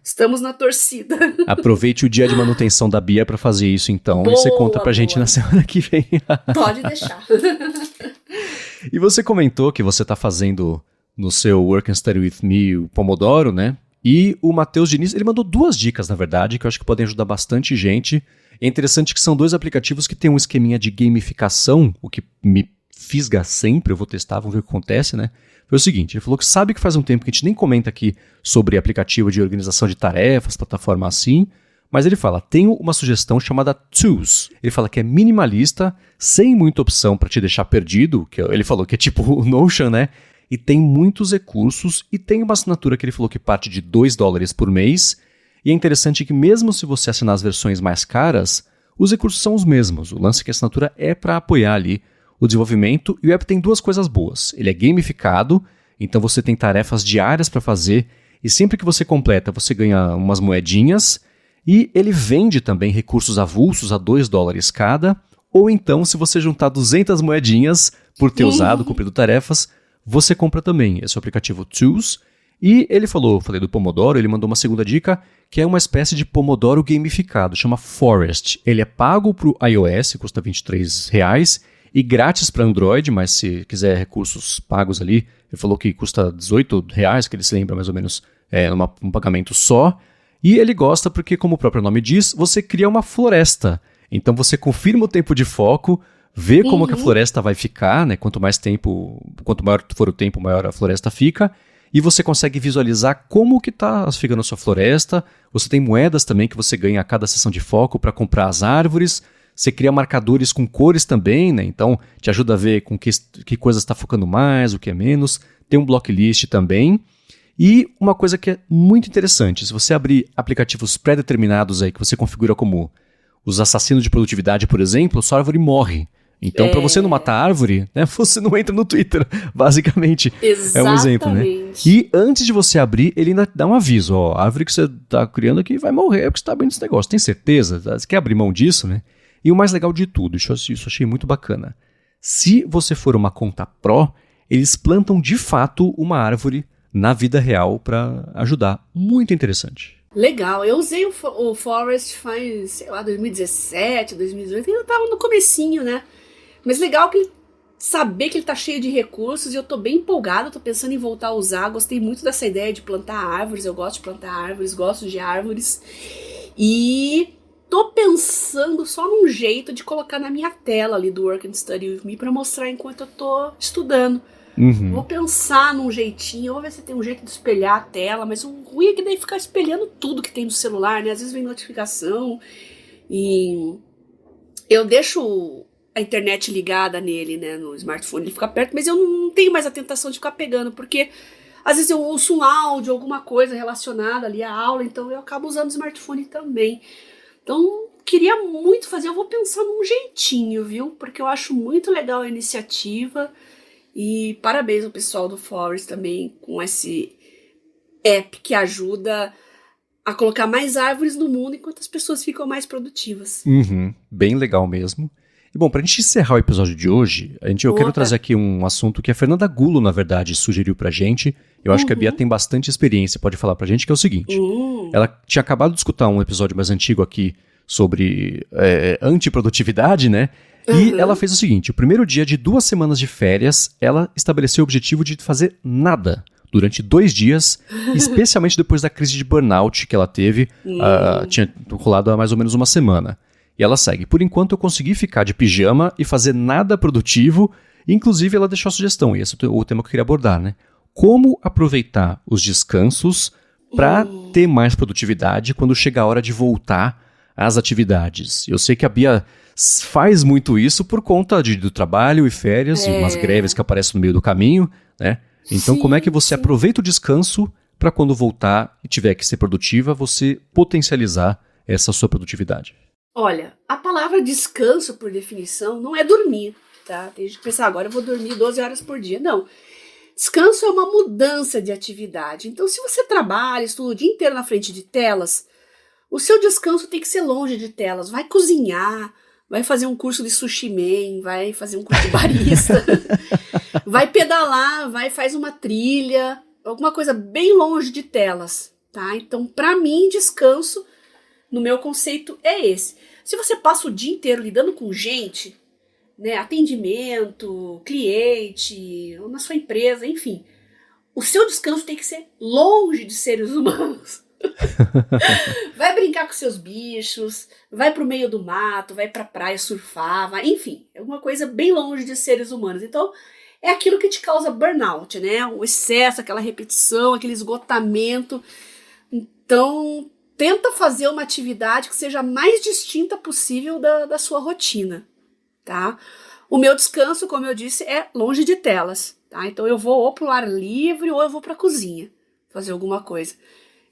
Estamos na torcida. Aproveite o dia de manutenção da Bia pra fazer isso, então. E você conta pra gente na semana que vem. Pode deixar. E você comentou que você tá fazendo no seu Work and Study With Me o Pomodoro, né? E o Matheus Diniz, ele mandou 2 dicas, na verdade, que eu acho que podem ajudar bastante gente. É interessante que são 2 aplicativos que têm um esqueminha de gamificação, o que me fisga sempre, eu vou testar, vamos ver o que acontece, né? Foi o seguinte, ele falou que sabe que faz um tempo que a gente nem comenta aqui sobre aplicativo de organização de tarefas, plataforma assim, mas ele fala, tenho uma sugestão chamada Tools. Ele fala que é minimalista, sem muita opção para te deixar perdido, que ele falou que é tipo o Notion, né? E tem muitos recursos e tem uma assinatura que ele falou que parte de $2 por mês. E é interessante que mesmo se você assinar as versões mais caras, os recursos são os mesmos. O lance é que a assinatura é para apoiar ali o desenvolvimento, e o app tem 2 coisas boas. Ele é gamificado, então você tem tarefas diárias para fazer, e sempre que você completa, você ganha umas moedinhas, e ele vende também recursos avulsos a $2 cada, ou então, se você juntar 200 moedinhas por ter usado, cumprido tarefas, você compra também. Esse é o aplicativo Tools, e ele falou, falei do Pomodoro, ele mandou uma segunda dica, que é uma espécie de Pomodoro gamificado, chama Forest. Ele é pago para o iOS, custa R$23, e grátis para Android, mas se quiser recursos pagos ali, ele falou que custa R$18, que ele se lembra mais ou menos, um pagamento só. E ele gosta porque, como o próprio nome diz, você cria uma floresta. Então você confirma o tempo de foco, vê como que a floresta vai ficar, né? Quanto maior for o tempo, maior a floresta fica. E você consegue visualizar como que está ficando a sua floresta. Você tem moedas também que você ganha a cada sessão de foco para comprar as árvores. Você cria marcadores com cores também, né? Então te ajuda a ver com que coisa está focando mais, o que é menos. Tem um blocklist também. E uma coisa que é muito interessante, se você abrir aplicativos pré-determinados aí que você configura como os assassinos de produtividade, por exemplo, sua árvore morre. Então, para você não matar a árvore, né, você não entra no Twitter, basicamente. Exatamente. É um exemplo, né? E antes de você abrir, ele ainda dá um aviso. Ó, a árvore que você está criando aqui vai morrer porque você está abrindo esse negócio. Tem certeza? Você quer abrir mão disso, né? E o mais legal de tudo, isso eu achei muito bacana. Se você for uma conta Pro, eles plantam de fato uma árvore na vida real para ajudar. Muito interessante. Legal, eu usei o Forest faz, sei lá, 2017, 2018, ainda tava no comecinho, né? Mas legal que saber que ele tá cheio de recursos e eu tô bem empolgada, tô pensando em voltar a usar, gostei muito dessa ideia de plantar árvores, eu gosto de plantar árvores, gosto de árvores. E tô pensando só num jeito de colocar na minha tela ali do Work and Study With Me pra mostrar enquanto eu tô estudando. Vou pensar num jeitinho, vou ver se tem um jeito de espelhar a tela, mas o ruim é que daí ficar espelhando tudo que tem no celular, né? Às vezes vem notificação e eu deixo a internet ligada nele, né? No smartphone, ele fica perto, mas eu não tenho mais a tentação de ficar pegando, porque às vezes eu ouço um áudio, alguma coisa relacionada ali à aula, então eu acabo usando o smartphone também. Então, queria muito fazer, eu vou pensar num jeitinho, viu? Porque eu acho muito legal a iniciativa. E parabéns ao pessoal do Forest também com esse app que ajuda a colocar mais árvores no mundo enquanto as pessoas ficam mais produtivas. Bem legal mesmo. E bom, pra gente encerrar o episódio de hoje, eu quero trazer aqui um assunto que a Fernanda Gulo, na verdade, sugeriu pra gente. Eu acho que a Bia tem bastante experiência, pode falar pra gente, que é o seguinte. Ela tinha acabado de escutar um episódio mais antigo aqui sobre antiprodutividade, né? E ela fez o seguinte, o primeiro dia de 2 semanas de férias, ela estabeleceu o objetivo de fazer nada durante 2 dias, especialmente depois da crise de burnout que ela teve, tinha rolado há mais ou menos uma semana. E ela segue, por enquanto eu consegui ficar de pijama e fazer nada produtivo, inclusive ela deixou a sugestão, e esse é o tema que eu queria abordar, né? Como aproveitar os descansos para ter mais produtividade quando chega a hora de voltar às atividades. Eu sei que a Bia faz muito isso por conta do trabalho e férias, e umas greves que aparecem no meio do caminho, né? Então, como é que você aproveita o descanso para quando voltar e tiver que ser produtiva, você potencializar essa sua produtividade? Olha, a palavra descanso, por definição, não é dormir, tá? Tem gente que pensa, agora eu vou dormir 12 horas por dia. Não. Descanso é uma mudança de atividade. Então, se você trabalha, estuda o dia inteiro na frente de telas, o seu descanso tem que ser longe de telas. Vai cozinhar, vai fazer um curso de sushi man, vai fazer um curso de barista, vai pedalar, faz uma trilha, alguma coisa bem longe de telas, tá? Então, para mim, descanso, no meu conceito, é esse. Se você passa o dia inteiro lidando com gente, né, atendimento, cliente, ou na sua empresa, enfim, o seu descanso tem que ser longe de seres humanos. Vai brincar com seus bichos, vai pro meio do mato, vai pra praia surfar, enfim, é uma coisa bem longe de seres humanos. Então, é aquilo que te causa burnout, né? O excesso, aquela repetição, aquele esgotamento. Então, tenta fazer uma atividade que seja a mais distinta possível da sua rotina, tá? O meu descanso, como eu disse, é longe de telas, tá? Então, eu vou ou pro ar livre ou eu vou pra cozinha fazer alguma coisa.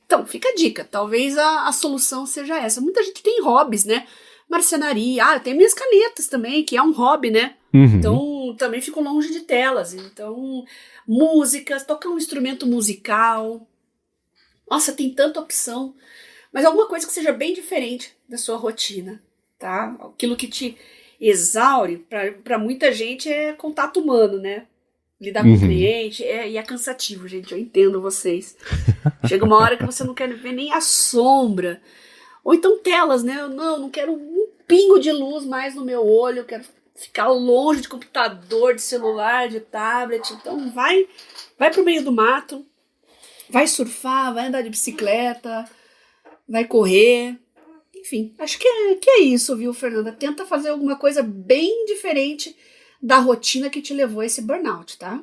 Então, fica a dica. Talvez a solução seja essa. Muita gente tem hobbies, né? Marcenaria. Eu tenho minhas canetas também, que é um hobby, né? Então, também fico longe de telas. Então, músicas, tocar um instrumento musical. Nossa, tem tanta opção. Mas alguma coisa que seja bem diferente da sua rotina, tá? Aquilo que te exaure, para muita gente, é contato humano, né? Lidar com o cliente, e é cansativo, gente, eu entendo vocês. Chega uma hora que você não quer ver nem a sombra. Ou então telas, né? Eu não quero um pingo de luz mais no meu olho, eu quero ficar longe de computador, de celular, de tablet. Então vai pro meio do mato, vai surfar, vai andar de bicicleta, vai correr. Enfim, acho que é isso, viu, Fernanda? Tenta fazer alguma coisa bem diferente da rotina que te levou a esse burnout, tá?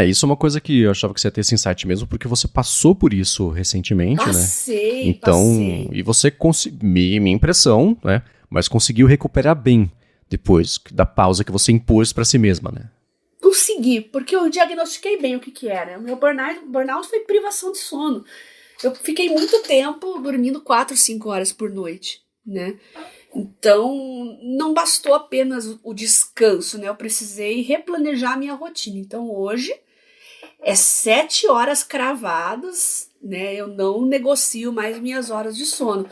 Isso é uma coisa que eu achava que você ia ter esse insight mesmo, porque você passou por isso recentemente, passei, né? Então, e você minha impressão, né? Mas conseguiu recuperar bem depois da pausa que você impôs pra si mesma, né? Consegui, porque eu diagnostiquei bem o que era. O meu burnout foi privação de sono. Eu fiquei muito tempo dormindo 4, 5 horas por noite, né? Então, não bastou apenas o descanso, né? Eu precisei replanejar a minha rotina. Então, hoje, é 7 horas cravadas, né? Eu não negocio mais minhas horas de sono.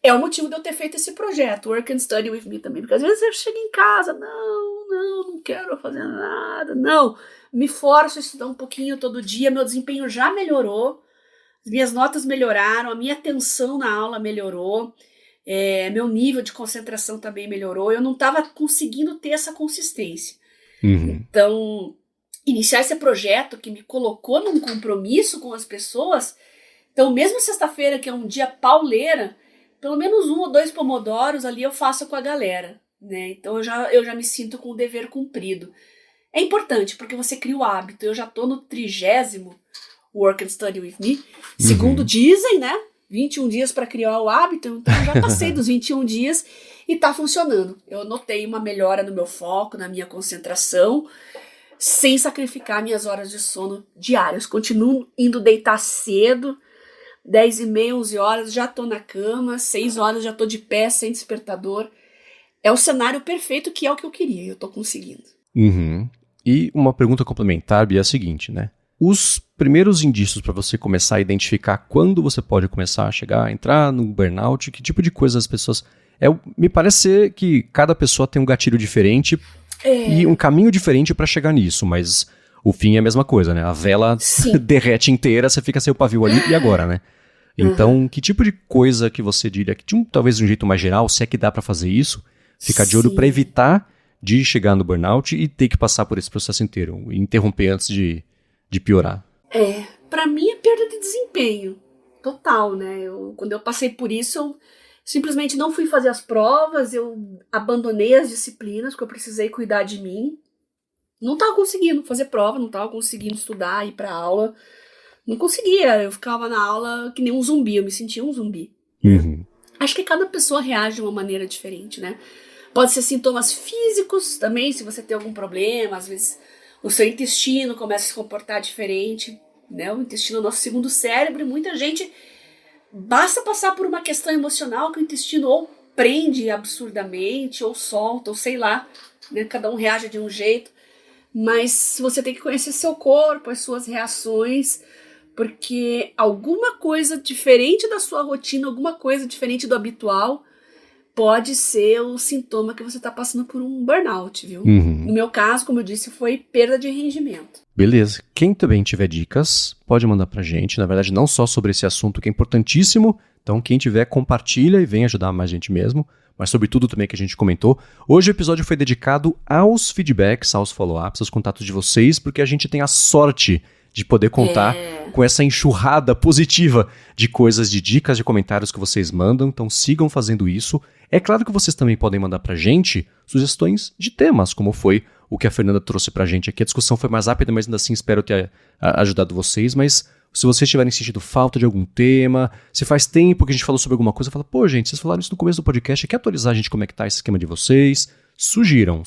É o motivo de eu ter feito esse projeto, Work and Study With Me também. Porque às vezes eu chego em casa, não quero fazer nada, não. Me forço a estudar um pouquinho todo dia, meu desempenho já melhorou, as minhas notas melhoraram, a minha atenção na aula melhorou. Meu nível de concentração também melhorou, eu não estava conseguindo ter essa consistência. Então, iniciar esse projeto que me colocou num compromisso com as pessoas, então mesmo sexta-feira, que é um dia pauleira, pelo menos 1 ou 2 pomodoros ali eu faço com a galera, né? Então eu já me sinto com o dever cumprido. É importante, porque você cria o hábito. Eu já estou no 30º Work and Study With Me, segundo dizem, né? 21 dias para criar o hábito, então eu já passei dos 21 dias e tá funcionando. Eu notei uma melhora no meu foco, na minha concentração, sem sacrificar minhas horas de sono diárias. Continuo indo deitar cedo, 10h30, 11 horas, já tô na cama, 6 horas já tô de pé, sem despertador. É o cenário perfeito, que é o que eu queria, e eu tô conseguindo. E uma pergunta complementar, Bia, é a seguinte, né? os primeiros indícios para você começar a identificar quando você pode começar a chegar a entrar no burnout, que tipo de coisa as pessoas... me parece ser que cada pessoa tem um gatilho diferente e um caminho diferente para chegar nisso, mas o fim é a mesma coisa, né? A vela derrete inteira, você fica sem o pavio ali, e agora, né? Então, que tipo de coisa que você diria, que talvez de um jeito mais geral, se é que dá para fazer isso, ficar de olho para evitar de chegar no burnout e ter que passar por esse processo inteiro, e interromper antes de piorar? Pra mim é perda de desempenho, total, né? Quando eu passei por isso, eu simplesmente não fui fazer as provas, eu abandonei as disciplinas, porque eu precisei cuidar de mim. Não tava conseguindo fazer prova, não tava conseguindo estudar, ir pra aula. Não conseguia, eu ficava na aula que nem um zumbi, eu me sentia um zumbi. Uhum. Acho que cada pessoa reage de uma maneira diferente, né? Pode ser sintomas físicos também, se você tem algum problema, às vezes o seu intestino começa a se comportar diferente, né? O intestino é o nosso segundo cérebro, e muita gente, basta passar por uma questão emocional que o intestino ou prende absurdamente, ou solta, ou sei lá, né? Cada um reage de um jeito, mas você tem que conhecer seu corpo, as suas reações, porque alguma coisa diferente da sua rotina, alguma coisa diferente do habitual, pode ser o sintoma que você está passando por um burnout, viu? Uhum. No meu caso, como eu disse, foi perda de rendimento. Beleza. Quem também tiver dicas, pode mandar pra gente. Na verdade, não só sobre esse assunto que é importantíssimo. Então, quem tiver, compartilha e vem ajudar mais gente mesmo. Mas sobre tudo também que a gente comentou. Hoje o episódio foi dedicado aos feedbacks, aos follow-ups, aos contatos de vocês, porque a gente tem a sorte de poder contar com essa enxurrada positiva de coisas, de dicas, de comentários que vocês mandam. Então sigam fazendo isso. É claro que vocês também podem mandar pra gente sugestões de temas, como foi o que a Fernanda trouxe pra gente aqui. A discussão foi mais rápida, mas ainda assim espero ter ajudado vocês. Mas se vocês tiverem sentido falta de algum tema, se faz tempo que a gente falou sobre alguma coisa, fala, pô, gente, vocês falaram isso no começo do podcast, quer atualizar a gente como é que tá esse esquema de vocês? Sugiram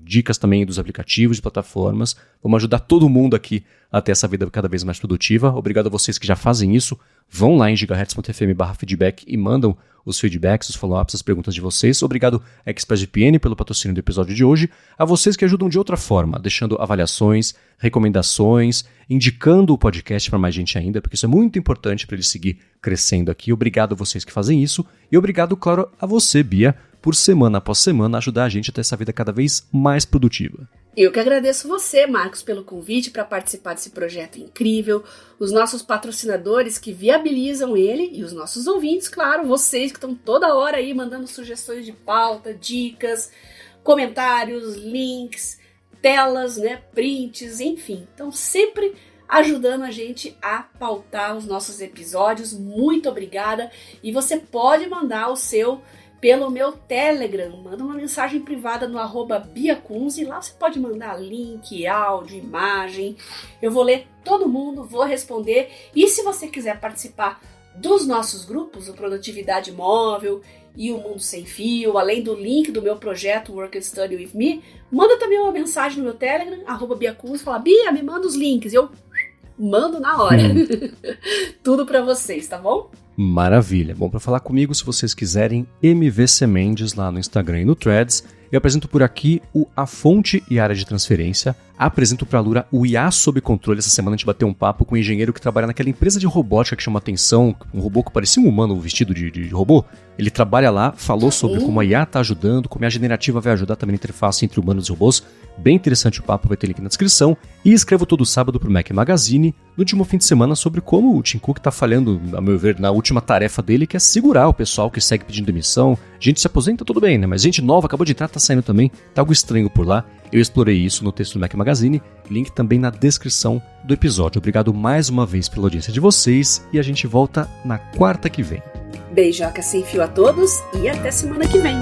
dicas também dos aplicativos, de plataformas. Vamos ajudar todo mundo aqui a ter essa vida cada vez mais produtiva. Obrigado a vocês que já fazem isso. Vão lá em gigahertz.fm/feedback e mandam os feedbacks, os follow-ups, as perguntas de vocês. Obrigado a ExpressVPN pelo patrocínio do episódio de hoje. A vocês que ajudam de outra forma, deixando avaliações, recomendações, indicando o podcast para mais gente ainda, porque isso é muito importante para ele seguir crescendo aqui. Obrigado a vocês que fazem isso. E obrigado, claro, a você, Bia, por semana após semana ajudar a gente a ter essa vida cada vez mais produtiva. Eu que agradeço você, Marcos, pelo convite para participar desse projeto incrível, os nossos patrocinadores que viabilizam ele e os nossos ouvintes, claro, vocês que estão toda hora aí mandando sugestões de pauta, dicas, comentários, links, telas, né, prints, enfim. Então sempre ajudando a gente a pautar os nossos episódios. Muito obrigada. E você pode mandar o seu pelo meu Telegram, manda uma mensagem privada no @BiaCunz, e lá você pode mandar link, áudio, imagem, eu vou ler todo mundo, vou responder, e se você quiser participar dos nossos grupos, o Produtividade Móvel e o Mundo Sem Fio, além do link do meu projeto Work and Study With Me, manda também uma mensagem no meu Telegram, @BiaCunz, fala, Bia, me manda os links, eu mando na hora, tudo pra vocês, tá bom? Maravilha. Bom, para falar comigo, se vocês quiserem, MVC Mendes lá no Instagram e no Threads. Eu apresento por aqui A Fonte e Área de Transferência. Apresento para a Lura o IA Sob Controle. Essa semana a gente bateu um papo com um engenheiro que trabalha naquela empresa de robótica que chama atenção, um robô que parecia um humano vestido de robô. Ele trabalha lá, falou sobre como a IA está ajudando, como a generativa vai ajudar também na interface entre humanos e robôs. Bem interessante o papo, vai ter link na descrição. E escrevo todo sábado para o Mac Magazine, no último fim de semana, sobre como o Tim Cook está falhando, a meu ver, na última tarefa dele, que é segurar o pessoal que segue pedindo demissão. Gente se aposenta, tudo bem, né? Mas gente nova, acabou de entrar, tá saindo também. Tá algo estranho por lá. Eu explorei isso no texto do Mac Magazine. Link também na descrição do episódio. Obrigado mais uma vez pela audiência de vocês e a gente volta na quarta que vem. Beijoca sem fio a todos e até semana que vem.